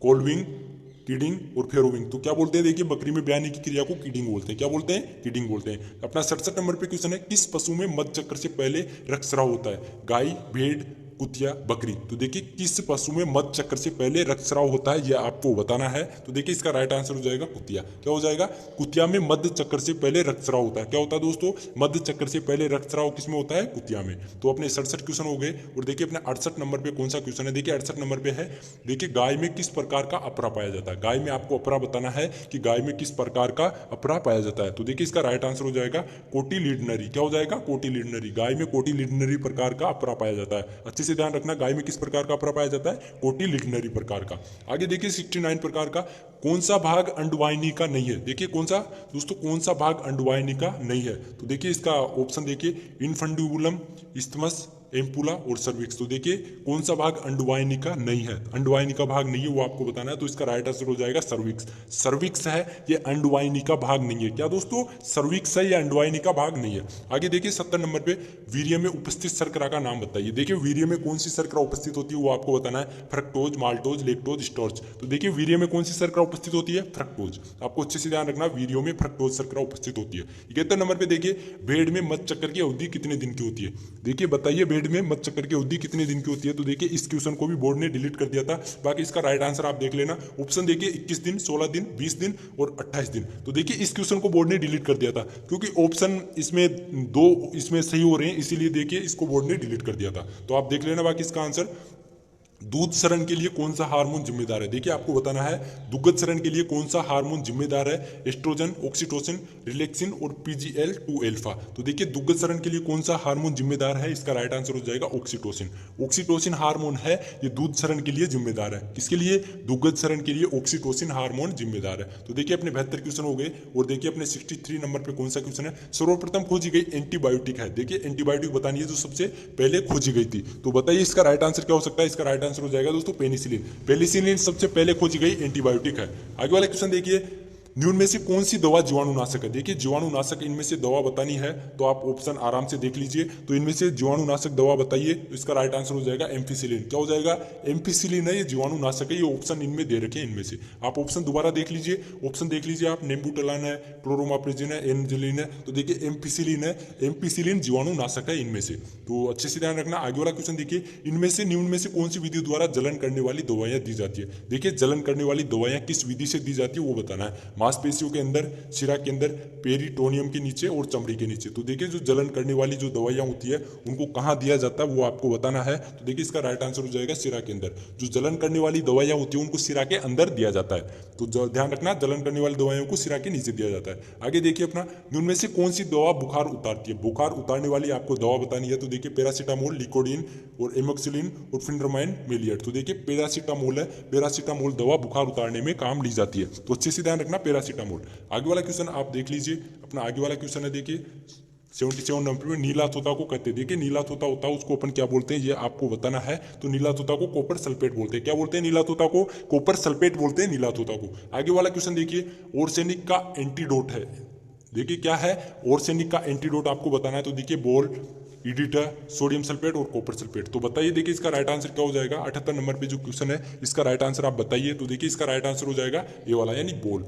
कोल्विंग, किडिंग और फेरोविंग। तो क्या बोलते हैं, देखिए बकरी में ब्याहने की क्रिया को किडिंग बोलते हैं। क्या बोलते हैं, किडिंग बोलते हैं। अपना 67 नंबर पे क्वेश्चन है, किस पशु में मध्य चक्र से पहले रक्तस्राव होता है, गाय, भेड़, कुतिया, बकरी। तो देखिए किस पशु में मध्य चक्र से पहले रक्तस्राव होता है, यह आपको बताना है। तो देखिए इसका राइट आंसर हो जाएगा कुतिया। क्या हो जाएगा, कुतिया में मध्य चक्र से पहले रक्तस्राव होता है। क्या होता है दोस्तों, मध्य चक्र से पहले रक्तस्राव किसमें होता है, कुतिया में। तो अपने 67 क्वेश्चन हो गए। और देखिए अपने 68 नंबर पे कौन सा क्वेश्चन है, देखिए 68 नंबर पे है, देखिए गाय में किस प्रकार का अपरा पाया जाता है। गाय में आपको अपरा बताना है कि गाय में किस प्रकार का अपरा पाया जाता है। तो देखिए इसका राइट आंसर हो जाएगा कोटिलिडनरी। क्या हो जाएगा, कोटिलिडनरी। गाय में कोटिलिडनरी प्रकार का अपरा पाया जाता है। अच्छे से ध्यान रखना, गाय में किस प्रकार का अपरा पाया जाता है, कोटिलिडनरी प्रकार का। आगे देखिए 69 प्रकार का कौन सा भाग अंडवाहिनी का नहीं है। देखिए कौन सा दोस्तों, कौन सा भाग अंडवाहिनी का नहीं है। तो देखिए इसका ऑप्शन देखिए, इनफंड्यूबुलम, इस्थमस, एम्पुला और सर्विक्स। तो देखिए कौन सा भाग अंडवाहिनी का नहीं है, अंडवाहिनी का भाग नहीं है, वो आपको बताना है। तो इसका राइट आंसर हो जाएगा सर्विक्स। सर्विक्स है, ये अंडवाहिनी का भाग नहीं है। क्या दोस्तों, सर्विक्स है, ये अंडवाहिनी का भाग नहीं है। आगे देखिए 70 नंबर पे, वीर्य में उपस्थित शर्करा का नाम बताइए। देखिए वीर्य में कौन सी शर्करा उपस्थित होती है, वो आपको बताना है। Fructose, maltose, lactose, starch. तो देखिए वीर्य में कौन सी शर्करा उपस्थित होती है, फ्रक्टोज। आपको अच्छे से ध्यान रखना, वीर्यों में फ्रक्टोज शर्करा उपस्थित होती है। 71 नंबर पे देखिए, भेड़ में मध्य चक्र की अवधि कितने दिन की होती है। देखिए बताइए भेड़ में मध्य चक्र की अवधि कितने दिन की होती है। तो देखिए इस क्वेश्चन को भी बोर्ड ने डिलीट कर दिया था, बाकी इसका राइट आंसर आप देख लेना। ऑप्शन देखिए 21 दिन, 16 दिन, 20 दिन और 28 दिन। तो देखिए इस क्वेश्चन को बोर्ड ने डिलीट कर दिया था, क्योंकि ऑप्शन इसमें दो इसमें सही हो रहे हैं, इसीलिए देखिए इसको बोर्ड ने डिलीट कर दिया था। तो आप देख लेना बाकी इसका आंसर। दूध शरण के लिए कौन सा हार्मोन जिम्मेदार है। देखिए आपको बताना है, दुग्ध शरण के लिए कौन सा हार्मोन जिम्मेदार है। एस्ट्रोजन, ऑक्सीटोसिन, रिलैक्सिन और PGL2 अल्फा। तो देखिए दुग्ध शरण के लिए कौन सा हार्मोन जिम्मेदार है, इसका राइट आंसर हो जाएगा ऑक्सीटोसिन। ऑक्सीटोसिन हार्मोन है, ये दूध शरण के लिए जिम्मेदार है। किसके लिए, दुग्ध शरण के लिए ऑक्सीटोसिन हार्मोन जिम्मेदार है। तो देखिए अपने 72 क्वेश्चन हो गए। और देखिए अपने 63 नंबर पे कौन सा क्वेश्चन है, सर्वप्रथम खोजी गई एंटीबायोटिक है। देखिए एंटीबायोटिक बतानी है जो सबसे पहले खोजी गई थी। तो बताइए इसका राइट आंसर क्या हो सकता है। इसका राइट आंसर हो जाएगा दोस्तों पेनिसिलिन। पेनिसिलिन सबसे पहले खोजी गई एंटीबायोटिक है। आगे वाला क्वेश्चन देखिए, निम्न में से कौन सी दवा जीवाणुनाशक है। देखिए जीवाणुनाशक इनमें से दवा बतानी है, तो आप ऑप्शन आराम से देख लीजिए। तो इनमें से जीवाणुनाशक दवा बताइए, तो इसका राइट आंसर हो जाएगा एम्फिसिलिन। क्या हो जाएगा, एम्फिसिलिन है, ये जीवाणुनाशक है। ये ऑप्शन इनमें दे रखे हैं, इनमें से आप ऑप्शन दोबारा देख लीजिए। ऑप्शन देख लीजिए आप, नेम्बुटलान है, क्लोरोमाप्रिजिन है, एनजिलिन है। तो देखिए एम्फिसिलिन है, एम्फिसिलिन जीवाणुनाशक है इनमें से। तो अच्छे से ध्यान रखना। आगे वाला क्वेश्चन देखिए, इनमें से निम्न में से कौन सी विधि द्वारा जलन करने वाली दवाइयां दी जाती है। देखिए जलन करने वाली दवाइयां किस विधि से दी जाती है वो बताना है। मांसपेशियों के अंदर, शिरा के अंदर, पेरिटोनियम के नीचे और चमड़ी के नीचे। तो देखिए जो जलन करने वाली जो दवाइयां होती है उनको कहाँ दिया जाता है वो आपको बताना है। तो देखिए इसका राइट आंसर हो जाएगा शिरा के अंदर। जो जलन करने वाली दवाइयां होती है उनको शिरा के अंदर दिया जाता है। तो ध्यान रखना, जलन करने वाली दवाइयों को शिरा के नीचे दिया जाता है। आगे देखिए अपना, उनमें से कौन सी दवा बुखार उतारती है। बुखार उतारने वाली आपको दवा बतानी है। तो देखिए पैरासीटामोल, लिकोडीन और एमोक्सिलिन और फिनड्रोमाइन मेलिएट। तो देखिए पैरासीटामोल है, पैरासीटामोल दवा बुखार उतारने में काम ली जाती है। तो अच्छे से ध्यान रखना पैरासीटामोल। आगे वाला क्वेश्चन आप देख लीजिए। अपना आगे वाला क्वेश्चन है देखिए 77 नंबर में, नीला तोता को कहते हैं। देखिए नीला तोता होता है उसको अपन क्या बोलते हैं ये आपको बताना है। तो नीला तोता को कॉपर सल्फेट बोलते हैं। क्या बोलते हैं, नीला तोता को कॉपर सल्फेट बोलते हैं नीला तोता को। आगे वाला क्वेश्चन देखिए, ऑर्सेनिक का एंटीडोट है। देखिए क्या है, ऑर्सेनिक का एंटीडोट आपको बताना है। तो देखिए बोल, ईडिटा, सोडियम सल्फेट और कॉपर सल्फेट। तो बताइए देखिए इसका राइट आंसर क्या हो जाएगा। 78 नंबर पे जो क्वेश्चन है इसका राइट आंसर आप बताइए। तो देखिए इसका राइट आंसर हो जाएगा ये वाला, यानी बोल।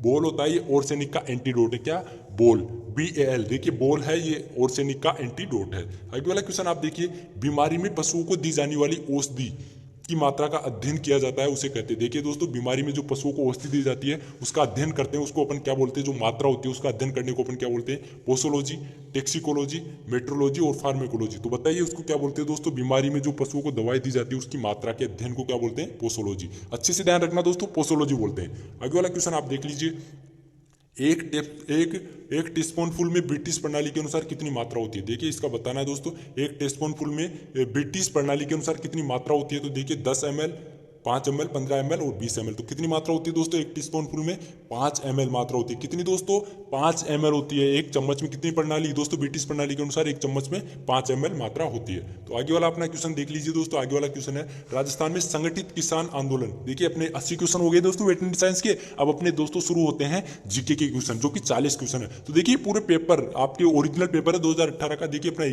बोल होता है ये ऑर्सेनिक का एंटीडोट है। क्या, बोल, BAL। देखिए बोल है, ये ऑर्सेनिक का एंटीडोट है। आगे वाला क्वेश्चन आप देखिए, बीमारी में पशुओं को दी जाने वाली औषधि की मात्रा का अध्ययन किया जाता है उसे कहते हैं। देखिए दोस्तों, बीमारी में जो पशुओं को औषधि दी जाती है उसका अध्ययन करते हैं, उसको अपन क्या बोलते हैं, जो मात्रा होती है उसका अध्ययन करने को अपन क्या बोलते हैं, पोसोलॉजी, टेक्सिकोलॉजी, मेट्रोलॉजी और फार्मेकोलॉजी। तो बताइए उसको क्या बोलते हैं दोस्तों, बीमारी में जो पशुओं को दवाई दी जाती है उसकी मात्रा के अध्ययन को क्या बोलते हैं, पोसोलॉजी। अच्छे से ध्यान रखना दोस्तों, पोसोलॉजी बोलते हैं। आगे वाला क्वेश्चन आप देख लीजिए, एक टीस्पूनफुल में ब्रिटिश प्रणाली के अनुसार कितनी मात्रा होती है। देखिए इसका बताना है दोस्तों, एक टीस्पूनफुल में ब्रिटिश प्रणाली के अनुसार कितनी मात्रा होती है। तो देखिए 10 ml, 5 ml, 15 ml और 20 ml। तो कितनी मात्रा होती है दोस्तों एक टीस्पूनफुल में? 5 ml मात्रा होती है। कितनी दोस्तों? 5 ml होती है। एक चम्मच में कितनी प्रणाली दोस्तों? ब्रिटिश प्रणाली के अनुसार एक चम्मच में 5 ml मात्रा होती है। तो आगे वाला अपना क्वेश्चन देख लीजिए दोस्तों। आगे वाला क्वेश्चन है राजस्थान में संगठित किसान आंदोलन। देखिए अपने 80 क्वेश्चन हो गए दोस्तों वेटरनरी साइंस के। अब अपने दोस्तों शुरू होते हैं जीके के क्वेश्चन, जो कि 40 क्वेश्चन है। तो देखिए पूरे पेपर आपके ओरिजिनल पेपर है 2018 का। देखिए अपना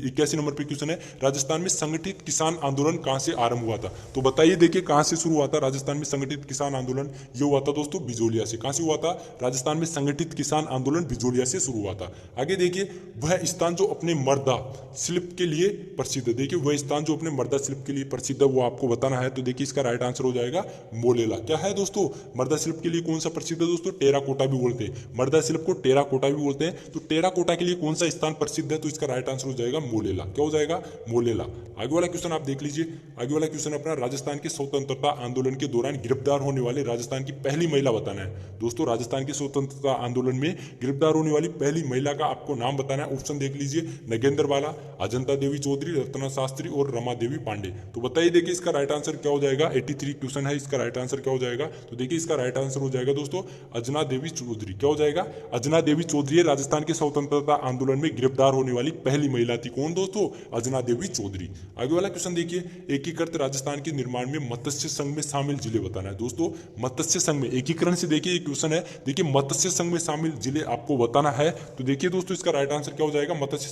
81 नंबर पे क्वेश्चन है राजस्थान में संगठित किसान आंदोलन कहां से आरंभ हुआ था? तो बताइए देखिए कहां से शुरू हुआ था राजस्थान में संगठित किसान आंदोलन? ये हुआ था दोस्तों बिजोलिया से। कहां से हुआ था? राजस्थान में संगठित किसान आंदोलन बिजोलिया से शुरू हुआ था। आगे देखिए वह स्थान जो अपने मर्दा शिल्प के लिए प्रसिद्ध है। देखिए वह स्थान जो अपने मर्दा शिल्प के लिए प्रसिद्ध है वो आपको बताना है। तो देखिए इसका राइट आंसर हो जाएगा मोलेला। क्या है दोस्तों? मर्दा शिल्प के लिए कौन सा प्रसिद्ध है दोस्तों? टेराकोटा भी बोलते हैं। मर्दा शिल्प को टेराकोटा भी बोलते हैं। तो टेराकोटा के लिए कौन सा स्थान प्रसिद्ध है? तो इसका राइट आंसर हो जाएगा मोलेला। क्या हो जाएगा? मोलेला। आगे वाला क्वेश्चन आप देख लीजिए। आगे वाला क्वेश्चन अपना राजस्थान के स्वतंत्रता आंदोलन के दौरान गिरफ्तार होने वाले राजस्थान की पहली महिला बताना है। दोस्तों राजस्थान के स्वतंत्रता आंदोलन में गिरफ्तार होने वाली पहली महिला का आपको नाम बताना है। ऑप्शन देख लीजिए, नगेंद्र वाला, अजंता देवी चौधरी, रत्ना शास्त्री और रमा देवी पांडे। तो बताइए देखिए इसका राइट आंसर क्या हो जाएगा? 83 क्वेश्चन है, इसका राइट आंसर क्या हो जाएगा? तो देखिए इसका राइट आंसर हो जाएगा दोस्तों अजना देवी चौधरी। क्या हो जाएगा? अजना देवी चौधरी राजस्थान के स्वतंत्रता आंदोलन में गिरफ्तार होने वाली पहली महिला थी। कौन दोस्तों? अजना देवी चौधरी। आगे वाला क्वेश्चन देखिए, एकीकृत राजस्थान के निर्माण में मत्स्य संघ में शामिल जिले बताना है। दोस्तों मत्स्य संघ में एकीकरण से देखिए क्वेश्चन है। देखिए मत्स्य संघ में शामिल जिले आपको बताना है। तो देखिए दोस्तों इसका राइट आंसर क्या हो जाएगा? मत्स्य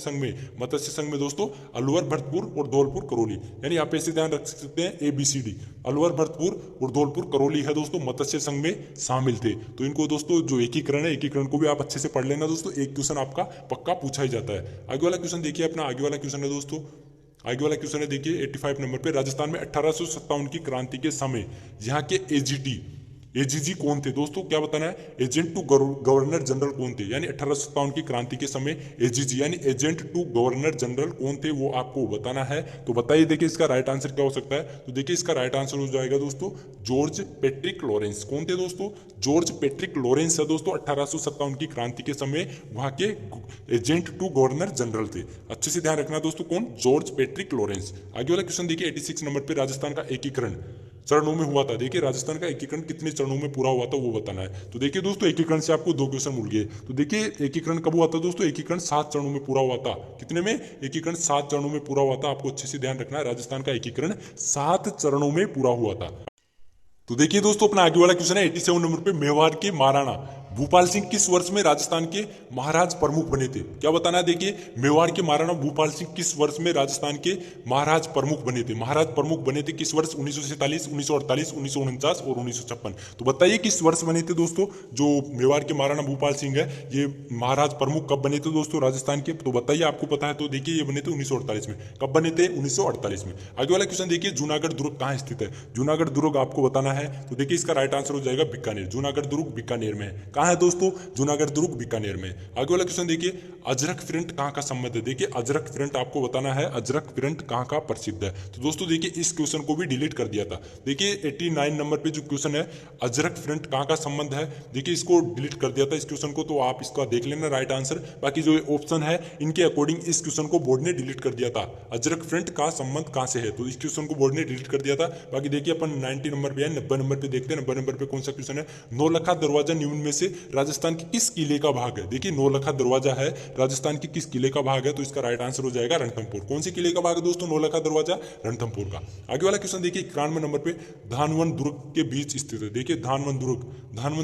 संघ में दोस्तों अलवर, भरतपुर और धौलपुर, करौली। यानी आप ऐसे ध्यान रख सकते हैं ABCD, अलवर, भरतपुर और धौलपुर, करौली है दोस्तों मत्स्य संघ में शामिल थे। तो इनको दोस्तों जो एकीकरण है, एकीकरण को भी आप अच्छे से पढ़ लेना दोस्तों। एक क्वेश्चन आपका पक्का पूछा ही जाता है। आगे वाला क्वेश्चन देखिए अपना। आगे वाला क्वेश्चन है दोस्तों, आगे वाला क्वेश्चन है देखिए 85 नंबर पे। राजस्थान में 1857 की क्रांति के समय यहाँ के AGG कौन थे? दोस्तों क्या बताना है? एजेंट टू गवर्नर जनरल कौन थे? यानी 1857 की क्रांति के समय AGG यानी एजेंट टू गवर्नर जनरल कौन थे वो आपको बताना है। तो बताइए देखिए इसका राइट आंसर क्या हो सकता है? तो देखिए इसका राइट आंसर हो जाएगा दोस्तों जॉर्ज पैट्रिक लॉरेंस। कौन थे दोस्तों? जॉर्ज पैट्रिक लॉरेंस है दोस्तों 1857 की क्रांति के समय वहां के एजेंट टू गवर्नर जनरल थे। अच्छे से ध्यान रखना दोस्तों, कौन? George Patrick Lawrence. आगे वाला क्वेश्चन देखिए 86 नंबर पे। राजस्थान का एकीकरण चरणों में हुआ था। देखिए राजस्थान का एकीकरण कितने चरणों में पूरा हुआ था वो बताना है। तो देखिए दोस्तों एकीकरण से आपको 2 क्वेश्चन मिल गए। तो देखिए एकीकरण कब हुआ था दोस्तों? एकीकरण 7 चरणों में पूरा हुआ था। कितने में? एकीकरण 7 चरणों में पूरा हुआ था। आपको अच्छे से ध्यान रखना है, राजस्थान का एकीकरण 7 चरणों में पूरा हुआ था। तो देखिए दोस्तों अपना आगे वाला क्वेश्चन है 87 नंबर पे। मेवाड़ के महाराणा भूपाल सिंह किस वर्ष में राजस्थान के महाराज प्रमुख बने थे? क्या बताना है? देखिए मेवाड़ के महाराणा भूपाल सिंह किस वर्ष में राजस्थान के महाराज प्रमुख बने थे? महाराज प्रमुख बने थे किस वर्ष? 1947, 1948, 1949 और 1956। तो बताइए किस वर्ष बने थे दोस्तों जो मेवाड़ के महाराणा भूपाल सिंह है ये महाराज प्रमुख कब बने थे दोस्तों राजस्थान के? तो बताइए आपको पता है तो देखिए ये बने थे 1948 में। कब बने थे? 1948 में। आगे वाला क्वेश्चन देखिए जूनागढ़ दुर्ग कहाँ स्थित है? जूनागढ़ दुर्ग आपको बताना है। तो देखिए इसका राइट आंसर हो जाएगा बीकानेर। जूनागढ़ दुर्ग बीकानेर में है। कहाँ है दोस्तों? जूनागढ़ दुर्ग बीकानेर में। आगे वाला क्वेश्चन देखिए अजरक प्रिंट कहाँ का संबंध है? देखिए अजरक प्रिंट आपको बताना है अजरक प्रिंट कहाँ का प्रसिद्ध है। तो दोस्तों देखिए इस क्वेश्चन को भी डिलीट कर दिया था। देखिए 89 नंबर पे जो क्वेश्चन है अजरक प्रिंट कहाँ का संबंध है, देखिए इसको डिलीट कर दिया था इस क्वेश्चन को। तो आप इसका देख लेना राइट आंसर। बाकी जो ऑप्शन है इनके अकॉर्डिंग इस क्वेश्चन को बोर्ड ने डिलीट कर दिया था। अजरक प्रिंट का संबंध कहाँ से है? तो इस क्वेश्चन को बोर्ड ने डिलीट कर दिया था। बाकी देखिए अपन 90 नंबर पे है, 90 नंबर पे देखते हैं 90 नंबर पे कौन सा क्वेश्चन है। नौलखा दरवाजा निम्न में से राजस्थान के किस किले का भाग है? देखिए नौलखा दरवाजा है राजस्थान के किस किले का भाग है? तो इसका राइट आंसर हो जाएगा रणथंभौर। कौन से किले का भाग है दोस्तों नौलखा दरवाजा? रणथंभौर का। आगे वाला क्वेश्चन देखिए 91 नंबर पे धानवन दुर्ग के बीच स्थित है। देखिए धानवन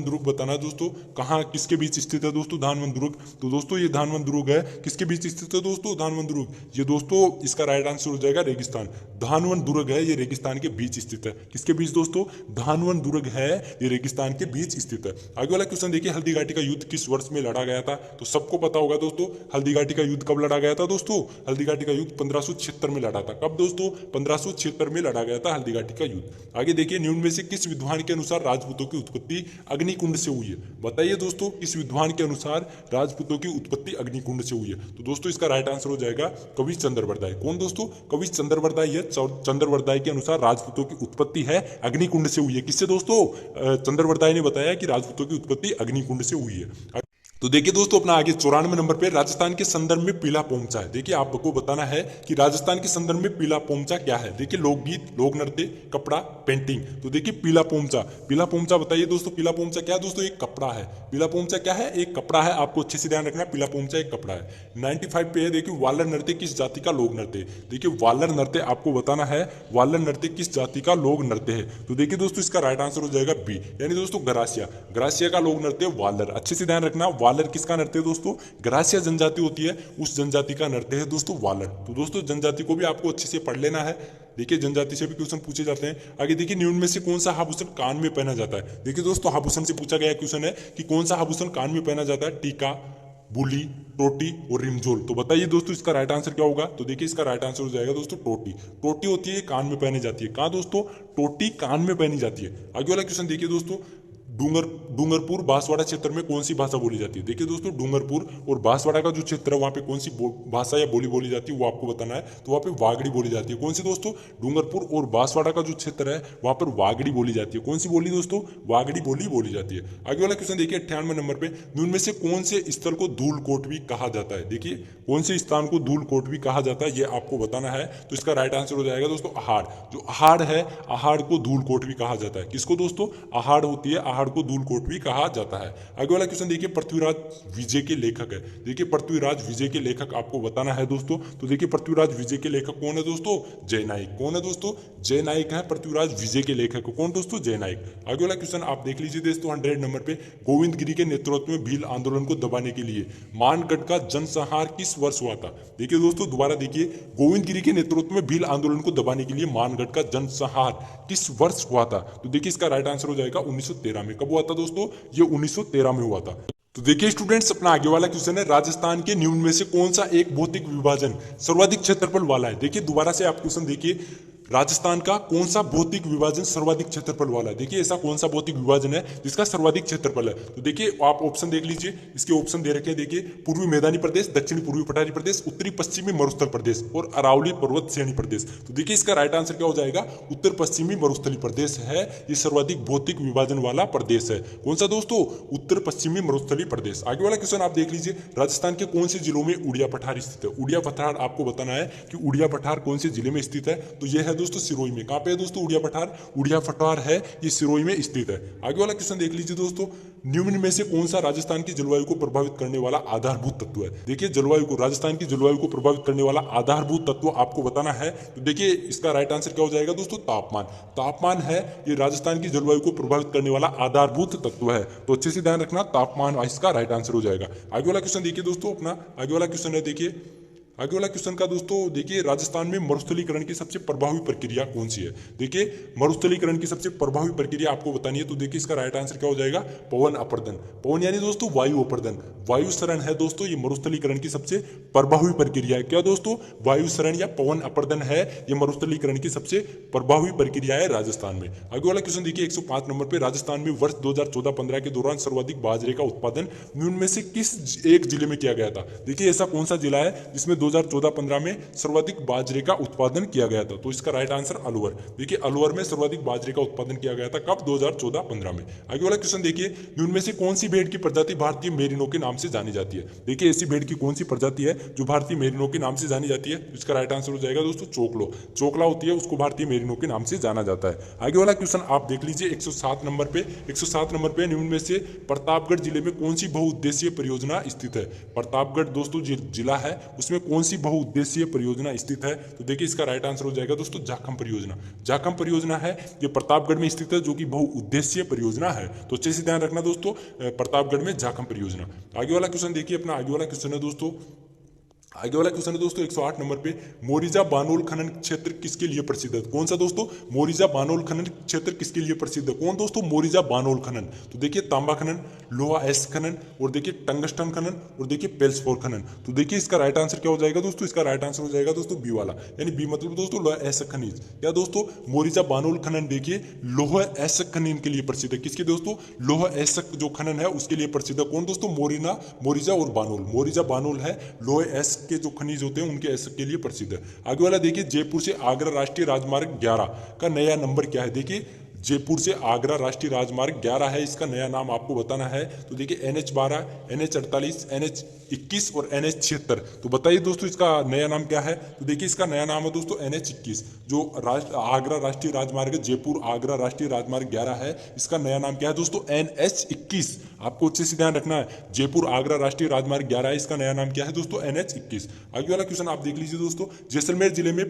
दुर्ग बताना है दोस्तों कहाँ किसके बीच स्थित है दोस्तों धानवन दुर्ग? तो दोस्तों ये धानवन दुर्ग है किसके बीच स्थित है दोस्तों? धानवन दुर्ग ये दोस्तों इसका राइट आंसर हो जाएगा रेगिस्तान। धानवन दुर्ग है ये रेगिस्तान के बीच स्थित है। किसके बीच दोस्तों? धानवन दुर्ग है ये रेगिस्तान के बीच स्थित है। आगे वाला क्वेश्चन देखिए हल्दी घाटी का युद्ध किस वर्ष में लड़ा गया था? तो सबको पता होगा दोस्तों हल्दी घाटी का युद्ध कब लड़ा गया था दोस्तों? हल्दी घाटी का युद्ध 1576 में लड़ा था। कब दोस्तों? 1576 में लड़ा गया था हल्दी घाटी का युद्ध। आगे देखिए निम्न में से किस विद्वान के अनुसार राजपूतों की उत्पत्ति अग्निकुंड से हुई है? बताइए दोस्तों किस विद्वान के अनुसार राजपूतों की उत्पत्ति अग्निकुंड से हुई है? तो दोस्तों इसका राइट आंसर हो जाएगा कवि चंद्रवरदाय। कौन दोस्तों? कवि चंद्रवरदाय है। चंद्रवरदाय के अनुसार राजपूतों की उत्पत्ति है अग्निकुंड से हुई है। किससे दोस्तों? चंद्रवरदाय ने बताया कि राजपूतों की उत्पत्ति अग्निकुंड से हुई है। तो देखिए दोस्तों अपना आगे 94 नंबर पे राजस्थान के संदर्भ में पीला पोमचा है। देखिए आपको बताना है कि राजस्थान के संदर्भ में पीला पोमचा क्या है। देखिए लोकगीत, लोक नृत्य, कपड़ा, पेंटिंग। तो देखिए पीला पोमचा, पीला पोमचा बताइए दोस्तों, पीला पोमचा क्या है दोस्तों? एक कपड़ा है। पीला पोमचा क्या है? एक कपड़ा है। आपको अच्छे से ध्यान रखना, पीला पोमचा एक कपड़ा है। 95 पे है देखिए वालर नृत्य किस जाति का लोक नृत्य है। देखिए वालर नृत्य आपको बताना है, वालर नृत्य किस जाति का लोक नृत्य है। तो देखिए दोस्तों इसका राइट आंसर हो जाएगा बी, यानी दोस्तों गरासिया। गरासिया का लोक नृत्य वालर। अच्छे से ध्यान रखना, वालर किसका नृत्य दोस्तों? गरासिया जनजाति होती है, उस जनजाति का नृत्य है दोस्तों वालर। तो दोस्तों जनजाति को भी आपको अच्छे से पढ़ लेना है। देखिए जनजाति से भी क्वेश्चन पूछे जाते हैं। आगे देखिए निम्न में से कौन सा आभूषण कान में पहना जाता है। देखिए दोस्तों आभूषण से पूछा गया क्वेश्चन है कि कौन सा आभूषण कान में पहना जाता है? टीका, बुली, टोटी और रिमझोल। तो बताइए दोस्तों इसका राइट आंसर क्या होगा? तो देखिए इसका राइट आंसर हो जाएगा दोस्तों टोटी। टोटी होती है कान में पहनी जाती है। कहाँ दोस्तों? टोटी कान में पहनी जाती है। आगे वाला क्वेश्चन देखिए दोस्तों, डूंगरपुर बांसवाड़ा क्षेत्र में कौन सी भाषा बोली जाती है। देखिए दोस्तों डूंगरपुर और बांसवाड़ा का जो क्षेत्र है वहाँ पे कौन सी भाषा या बोली बोली जाती है वो आपको बताना है। तो वहाँ पे वागड़ी बोली जाती है। कौन सी दोस्तों? डूंगरपुर और बांसवाड़ा का जो क्षेत्र है वहाँ पर वागड़ी बोली जाती है। कौन सी बोली दोस्तों? वागड़ी बोली बोली जाती है। आगे वाला क्वेश्चन देखिए 98 नंबर पे, निम्न में से कौन से स्थल को धूलकोट भी कहा जाता है। देखिए कौन से स्थान को धूलकोट भी कहा जाता है ये आपको बताना है। तो इसका राइट आंसर हो जाएगा दोस्तों अहाड़। जो अहाड़ है, अहाड़ को धूलकोट भी कहा जाता है। किसको दोस्तों? अहाड़ होती है, अहाड़ को धूलकोट भी कहा जाता है। आगे वाला क्वेश्चन देखिए पृथ्वीराज विजय के लेखक है। देखिए पृथ्वीराज विजय के लेखक आपको बताना है दोस्तों। तो देखिए पृथ्वीराज विजय के लेखक कौन है दोस्तों? जय नायक। कौन है दोस्तों? जय नायक है पृथ्वीराज विजय के लेखक। कौन दोस्तों? जय नायक। आगे वाला क्वेश्चन आप देख लीजिए दोस्तों 100 नंबर पे, गोविंद गिरी के नेतृत्व में भील आंदोलन को दबाने के लिए मानगढ़ का जनसंहार किस वर्ष हुआ था। देखिए दोस्तों दोबारा देखिए, गोविंद गिरी के नेतृत्व में भील आंदोलन को दबाने के लिए मानगढ़ का जनसंहार किस वर्ष हुआ था। तो देखिए इसका राइट आंसर हो जाएगा 1913 में। कब हुआ था दोस्तों? ये 1913 में हुआ था। तो देखिए स्टूडेंट्स अपना आगे वाला क्वेश्चन है, राजस्थान के निम्न में से कौन सा एक भौतिक विभाजन सर्वाधिक क्षेत्रफल वाला है। देखिए दोबारा से आप क्वेश्चन देखिए, राजस्थान का कौन सा भौतिक विभाजन सर्वाधिक क्षेत्रफल वाला है। देखिए ऐसा कौन सा भौतिक विभाजन है जिसका सर्वाधिक क्षेत्रफल है। तो देखिए आप ऑप्शन देख लीजिए, इसके ऑप्शन दे रखे हैं। देखिए पूर्वी मैदानी प्रदेश, दक्षिणी पूर्वी पठारी प्रदेश, उत्तरी पश्चिमी मरुस्थल प्रदेश और अरावली पर्वत श्रेणी प्रदेश। तो देखिए इसका राइट आंसर क्या हो जाएगा? उत्तर पश्चिमी मरुस्थली प्रदेश है, ये सर्वाधिक भौतिक विभाजन वाला प्रदेश है। कौन सा दोस्तों? उत्तर पश्चिमी मरुस्थली प्रदेश। आगे वाला क्वेश्चन आप देख लीजिए, राजस्थान के कौन से जिलों में उड़िया पठार स्थित है। उड़िया पठार आपको बताना है कि उड़िया पठार कौन से जिले में स्थित है। तो यह है दोस्तों सिरोही में। कहां पे है दोस्तों उड़िया पठार? उड़िया पठार है ये सिरोही में स्थित है। आगे वाला क्वेश्चन देख लीजिए दोस्तों, निम्न में से कौन सा राजस्थान की जलवायु को प्रभावित करने वाला आधारभूत तत्व है। देखिए जलवायु को, राजस्थान की जलवायु को प्रभावित करने वाला आधारभूत तत्व आपको बताना है। तो देखिए इसका राइट आंसर क्या हो जाएगा दोस्तों? तापमान। तापमान है ये राजस्थान की जलवायु को प्रभावित करने वाला आधारभूत तत्व है। तो अच्छे से ध्यान रखना, तापमान इसका राइट आंसर हो जाएगा। आगे वाला क्वेश्चन देखिए दोस्तों, अपना आगे वाला क्वेश्चन है देखिए, आगे वाला क्वेश्चन का दोस्तों देखिए, राजस्थान में मरुस्थलीकरण की सबसे प्रभावी प्रक्रिया कौन सी है। देखिए मरुस्थलीकरण की सबसे प्रभावी प्रक्रिया आपको बतानी है। तो देखिए इसका राइट आंसर क्या हो जाएगा? पवन अपर्दन। पवन यानी दोस्तों वायु अपर्दन, वायु शरण है दोस्तों ये मरुस्थलीकरण की सबसे प्रभावी प्रक्रिया है। क्या दोस्तों? वायु शरण या पवन अपर्दन है ये मरुस्थलीकरण की सबसे प्रभावी प्रक्रिया है राजस्थान में। आगे वाला क्वेश्चन देखिए 105 नंबर पे, राजस्थान में वर्ष 2014-15 के दौरान सर्वाधिक बाजरे का उत्पादन निम्न में से किस एक जिले में किया गया था। देखिए ऐसा कौन सा जिला है जिसमें 2014-15 में सर्वाधिक बाजरे का उत्पादन किया गया था। तो इसका राइट आंसर अलवर। देखिए अलवर में सर्वाधिक बाजरे का उत्पादन किया गया था। कब? 2014-15 में। आगे वाला क्वेश्चन देखिए, निम्न में से कौन सी भेड़ की प्रजाति भारतीय मेरिनो के नाम से जानी जाती है। देखिए ऐसी भेड़ की कौन सी प्रजाति है जो भारतीय मेरिनो के नाम से जानी जाती है। इसका राइट आंसर हो जाएगा दोस्तों चोकलो। चोकला होती है उसको भारतीय मेरिनो के नाम से जाना जाता है। आगे वाला क्वेश्चन आप देख लीजिए 107 नंबर पे, 107 नंबर पे, निम्न में से प्रतापगढ़ जिले में कौन सी बहुउद्देशीय परियोजना स्थित है। प्रतापगढ़ दोस्तों जिला है, उसमें कौन सी बहुउद्देशीय परियोजना स्थित है। तो देखिए इसका राइट आंसर हो जाएगा दोस्तों जाखम परियोजना। जाखम परियोजना है ये प्रतापगढ़ में स्थित है, जो कि बहुउद्देशीय परियोजना है। तो अच्छे से ध्यान रखना दोस्तों, प्रतापगढ़ में जाखम परियोजना। आगे वाला क्वेश्चन देखिए, अपना आगे वाला क्वेश्चन है दोस्तों, आगे वाला क्वेश्चन है दोस्तों 108 नंबर पे, मोरिजा बानोल खनन क्षेत्र किसके लिए प्रसिद्ध है। कौन सा दोस्तों? मोरिजा बानोल खनन क्षेत्र किसके लिए प्रसिद्ध है। कौन दोस्तों? मोरिजा बानोल खनन। तो देखिए तांबा खनन, लोहा एस खनन और देखिए टंगस्टन खनन और देखिए पेल्सफोर खनन। तो देखिए इसका राइट आंसर क्या हो जाएगा दोस्तों? इसका राइट आंसर हो जाएगा दोस्तों बी वाला, यानी बी मतलब दोस्तों लोहा एस खनिज। क्या दोस्तों? मोरिजा बानोल खनन देखिए लोहा एस खनन के लिए प्रसिद्ध है। किसके दोस्तों? लोहा एस जो खनन है उसके लिए प्रसिद्ध है। कौन दोस्तों? मोरिजा और बानोल। मोरिजा बानोल है लोहे एस के जो खनिज होते हैं उनके ऐसे के लिए प्रसिद्ध है। आगे वाला देखिए, जयपुर से आगरा राष्ट्रीय राजमार्ग 11 का नया नंबर क्या है। देखिए जयपुर से आगरा राष्ट्रीय राजमार्ग 11 है, इसका नया नाम आपको बताना है। तो देखिए NH12, NH48, NH21 और NH76। तो बताइए दोस्तों इसका नया नाम क्या है। तो देखिए इसका नया नाम है दोस्तों NH21। जो आगरा राष्ट्रीय राजमार्ग है, जयपुर आगरा राष्ट्रीय राजमार्ग 11 है, इसका नया नाम क्या है दोस्तों NH21। आपको अच्छे से ध्यान रखना है, जयपुर आगरा राष्ट्रीय राजमार्ग 11 है, इसका नया नाम क्या है दोस्तों NH21। आगे वाला क्वेश्चन आप देख लीजिए दोस्तों, जैसलमेर जिले में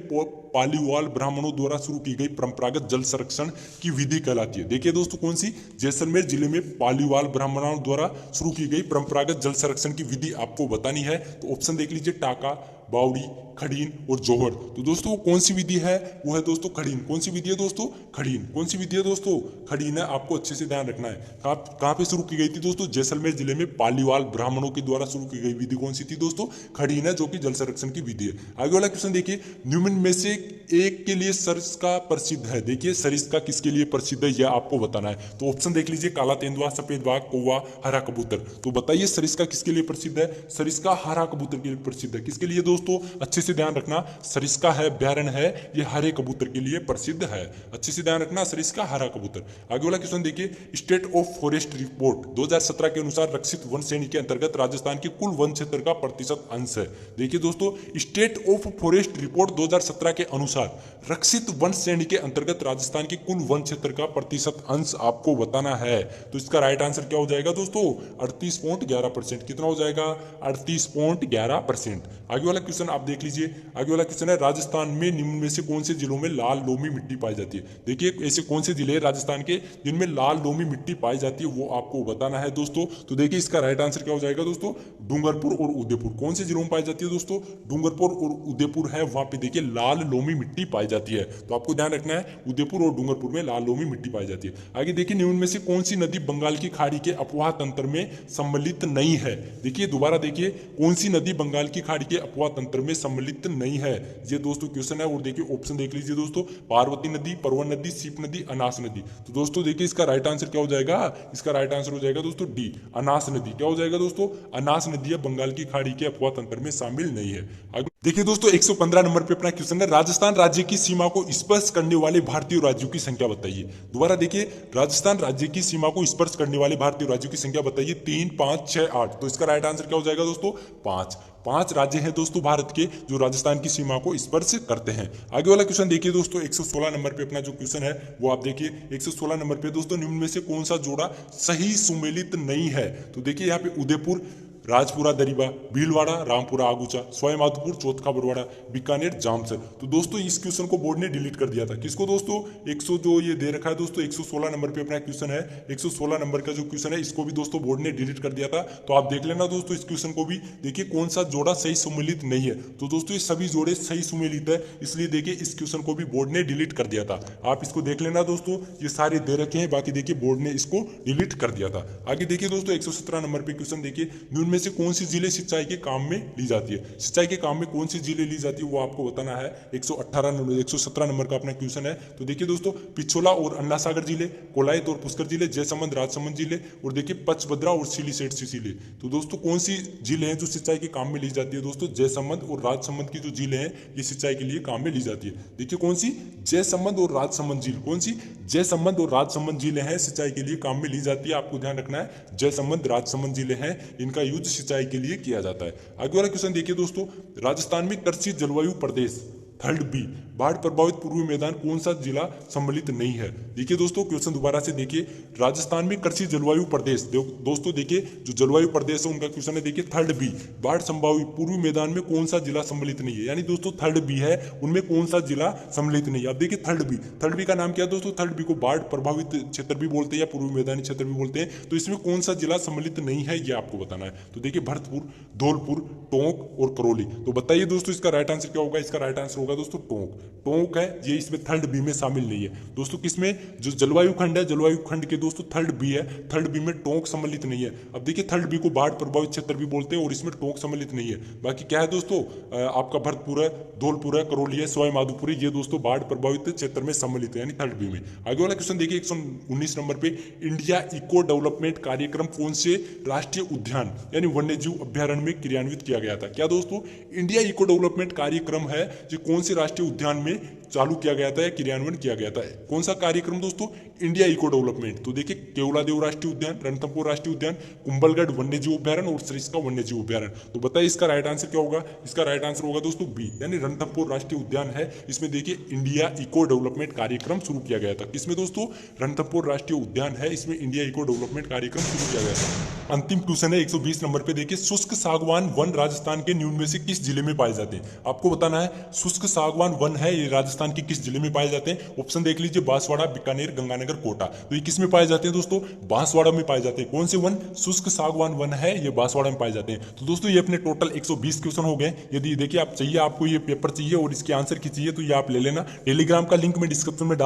पालीवाल ब्राह्मणों द्वारा शुरू की गई परंपरागत जल संरक्षण की विधि कहलाती है। देखिए दोस्तों कौन सी, जैसलमेर जिले में पालीवाल ब्राह्मणों द्वारा शुरू की गई परंपरागत जल संरक्षण की विधि आपको बतानी है। तो ऑप्शन देख लीजिए, टाका, बावड़ी, खड़ीन और जोहर। तो दोस्तों कौन सी विधि है, वो है दोस्तों खड़ीन। कौन सी विधि है दोस्तों, खड़ीन। कौन सी विधि है दोस्तों, खड़ीन है। आपको अच्छे से ध्यान रखना है। कहाँ पे शुरू की गई थी दोस्तों, जैसलमेर जिले में पालीवाल ब्राह्मणों के द्वारा शुरू की गई विधि कौन सी थी दोस्तों, खड़ीन है, जो कि जल संरक्षण की विधि है। आगे वाला क्वेश्चन देखिए, निम्न में से एक के लिए सरिस्का प्रसिद्ध है। देखिए सरिस्का किसके लिए प्रसिद्ध है, यह आपको बताना है। तो ऑप्शन देख लीजिए, काला तेंदुआ, सफेद बाघ, कौवा, हरा कबूतर। तो बताइए सरिस्का किसके लिए प्रसिद्ध है। सरिस्का हरा कबूतर के लिए प्रसिद्ध है। किसके लिए दोस्तों, अच्छे से ध्यान रखना, सरिस्का है, अभ्यारण्य है, ये हरे कबूतर के लिए प्रसिद्ध है। अच्छे से ध्यान रखना, सरिस्का हरा कबूतर। आगे वाला क्वेश्चन देखिए, स्टेट ऑफ फॉरेस्ट रिपोर्ट 2017 के अनुसार रक्षित वन श्रेणी के अंतर्गत राजस्थान के कुल वन क्षेत्र का प्रतिशत अंश है। देखिए दोस्तों, स्टेट ऑफ फॉरेस्ट रिपोर्ट 2017 के अनुसार रक्षित वन श्रेणी के अंतर्गत राजस्थान के कुल वन क्षेत्र का प्रतिशत अंश आपको बताना है। तो इसका राइट आंसर क्या हो जाएगा दोस्तों, 38.11%। कितना हो जाएगा, 38.11%। आगे वाला क्वेश्चन आप देख लीजिए, आगे वाला क्वेश्चन है, राजस्थान में निम्न में से कौन से जिलों में लाल लोमी मिट्टी पाई जाती है। देखिए ऐसे कौन से जिले हैं राजस्थान के जिनमें लाल लोमी मिट्टी पाई जाती है, वो आपको बताना है दोस्तों। तो देखिए इसका राइट आंसर क्या हो जाएगा दोस्तों, डूंगरपुर और उदयपुर। कौन से जिलों में पाई जाती है दोस्तों, डूंगरपुर और उदयपुर है, वहां पे देखिए लाल लोमी मिट्टी पाई जाती है। तो आपको ध्यान रखना है, उदयपुर और डूंगरपुर में लाल लोमी मिट्टी पाई जाती है। आगे देखिए, निम्न में से कौन सी नदी बंगाल की खाड़ी के अपवाह तंत्र में सम्मिलित नहीं है। देखिए दोबारा देखिए, कौन सी नदी बंगाल की खाड़ी के अपवाह तंत्र में सम्मिलित नहीं है, ये दोस्तों क्वेश्चन है। और देखिए ऑप्शन देख लीजिए दोस्तों, पार्वती नदी, परवन नदी, सीप नदी, अनास नदी। तो दोस्तों देखिए इसका राइट आंसर क्या हो जाएगा, इसका राइट आंसर हो जाएगा दोस्तों डी, अनास नदी। क्या हो जाएगा दोस्तों, अनास नदी है, बंगाल की खाड़ी के अपवाह तंत्र में शामिल नहीं है। देखिए दोस्तों 115 नंबर पे अपना क्वेश्चन है, राजस्थान राज्य की सीमा को स्पर्श करने वाले भारतीय राज्यों की संख्या बताइए। दोबारा देखिए, राजस्थान राज्य की सीमा को स्पर्श करने वाले भारतीय राज्यों की संख्या बताइए, 3, 5, 6, 8। तो इसका राइट आंसर क्या हो जाएगा दोस्तों, 5। 5 राज्य हैं दोस्तों भारत के जो राजस्थान की सीमा को स्पर्श करते हैं। आगे वाला क्वेश्चन देखिए दोस्तों, 116 नंबर पे अपना जो क्वेश्चन है वो आप देखिए, 116 नंबर पे दोस्तों, निम्न में से कौन सा जोड़ा सही सुमेलित नहीं है। तो देखिए यहाँ पे उदयपुर, राजपुरा दरीबा, भीलवाड़ा, रामपुरा आगूचा, सवाई माधोपुर, चौथका बरवाड़ा, बीकानेर, जामसर। तो दोस्तों इस क्वेश्चन को बोर्ड ने डिलीट कर दिया था। किसको दोस्तों, 100 जो ये दे रखा है दोस्तों, 116 नंबर पे अपना क्वेश्चन है, 116 नंबर का जो क्वेश्चन है इसको भी दोस्तों बोर्ड ने डिलीट कर दिया था। तो आप देख लेना दोस्तों इस क्वेश्चन को भी, देखिए कौन सा जोड़ा सही सुमेलित नहीं है। तो दोस्तों ये सभी जोड़े सही सुमेलित है, इसलिए देखिए इस क्वेश्चन को भी बोर्ड ने डिलीट कर दिया था। आप इसको देख लेना दोस्तों, ये सारे दे रखे हैं, बाकी देखिए बोर्ड ने इसको डिलीट कर दिया था। आगे देखिए दोस्तों 117 नंबर पे क्वेश्चन देखिए, निम्न में से कौन सी जिले सिंचाई के काम में ली जाती है। सिंचाई के काम में कौन सी जिले ली जाती है वो आपको बताना है। 118 नंबर 117 नंबर का अपना क्वेश्चन है। तो देखिए दोस्तों, पिछोला और अन्ना सागर जिले, कोलायत और पुष्कर जिले, जयसमंद राजसमंद जिले, और देखिए पचभद्रा और सिलीसेठ जिले। तो दोस्तों कौन सी जिले हैं जो सिंचाई के काम में ली जाती है दोस्तों, जयसमंद और राजसमंद की जो जिले हैं ये सिंचाई के लिए काम में ली जाती है। देखिए कौन सी, जयसमंद और राजसमंद जिले, कौन सी, जयसमंद और राजसमंद जिले हैं सिंचाई के लिए काम में ली जाती है। आपको ध्यान रखना है, जयसमंद राजसमंद जिले हैं, इनका यूज सिंचाई के लिए किया जाता है। आगे वाला क्वेश्चन देखिए दोस्तों, राजस्थान में कृषि जलवायु प्रदेश थर्ड बी, बाढ़ प्रभावित पूर्वी मैदान कौन सा जिला सम्मिलित नहीं है। देखिए दोस्तों क्वेश्चन दोबारा से देखिए, राजस्थान में कृषि जलवायु प्रदेश, दोस्तों देखिए जो जलवायु प्रदेश है उनका क्वेश्चन है, देखिए थर्ड बी, बाढ़ संभावित पूर्वी मैदान में कौन सा जिला सम्मिलित नहीं है। यानी दोस्तों थर्ड बी है, उनमें कौन सा जिला सम्मिलित नहीं है। अब देखिए थर्ड बी का नाम क्या है दोस्तों, थर्ड बी को बाढ़ प्रभावित क्षेत्र भी बोलते हैं या पूर्वी मैदानी क्षेत्र भी बोलते हैं। तो इसमें कौन सा जिला सम्मिलित नहीं है ये आपको बताना है। तो देखिए भरतपुर, धौलपुर, टोंक और करौली। तो बताइए दोस्तों इसका राइट आंसर क्या होगा। इसका राइट आंसर होगा दोस्तों टोंक। टोंक है ये इसमें थर्ड बी में शामिल नहीं है दोस्तों। किसमें, जो जलवायु खंड है, जलवायु खंड के दोस्तों थर्ड बी है, थर्ड बी में टोंक सम्मिलित नहीं है। अब देखिए थर्ड बी को बाढ़ प्रभावित क्षेत्र भी बोलते हैं और इसमें टोंक सम्मिलित नहीं है। बाकी क्या है दोस्तों, आपका भरतपुर है, धौलपुर है, करौली है, सवाई माधोपुर है, ये दोस्तों बाढ़ प्रभावित क्षेत्र में सम्मिलित है, यानी थर्ड बी में। आगे वाला क्वेश्चन देखिए 119 नंबर पे, इंडिया इको डेवलपमेंट कार्यक्रम कौन से राष्ट्रीय उद्यान यानी वन्यजीव अभ्यारण्य में क्रियान्वित किया गया था। क्या दोस्तों, इंडिया इको डेवलपमेंट कार्यक्रम है जो कौन से राष्ट्रीय उद्यान में चालू किया गया था या क्रियान्वयन किया गया था। कौन सा कार्यक्रम दोस्तों? India eco development. तो देखिए केवलादेव राष्ट्रीय उद्यान, रणथंभौर राष्ट्रीय उद्यान, कुंभलगढ़ वन्यजीव अभ्यारण्य और सरिस्का वन्यजीव अभ्यारण्य। तो बताइए इसका राइट आंसर क्या होगा? इसका राइट आंसर होगा दोस्तों बी, यानी रणथंभौर राष्ट्रीय उद्यान है। इसमें देखिए इंडिया इको डेवलपमेंट कार्यक्रम शुरू किया गया था। किसमें दोस्तों? रणथंभौर राष्ट्रीय उद्यान है, इसमें इंडिया इको डेवलपमेंट कार्यक्रम शुरू किया गया था। अंतिम क्वेश्चन है 120 नंबर पे। देखिए शुष्क सागवान वन राजस्थान के निम्न में से किस जिले में पाए जाते हैं? आपको बताना है शुष्क सागवान वन है ये राजस्थान के किस जिले में पाए जाते हैं। ऑप्शन देख लीजिए, बांसवाड़ा, बीकानेर, गंगानगर, कोटा। तो ये किस में पाए जाते हैं दोस्तों? बांसवाड़ा में पाए जाते हैं। कौन से वन? शुष्क सागवान वन है, ये बांसवाड़ा में पाए जाते हैं। तो दोस्तों ये अपने टोटल 120 क्वेश्चन हो गए। यदि देखिए आप चाहिए, आपको ये पेपर चाहिए और इसके आंसर की चाहिए, तो ये आप ले लेना। टेलीग्राम का लिंक मैं डिस्क्रिप्शन में डाल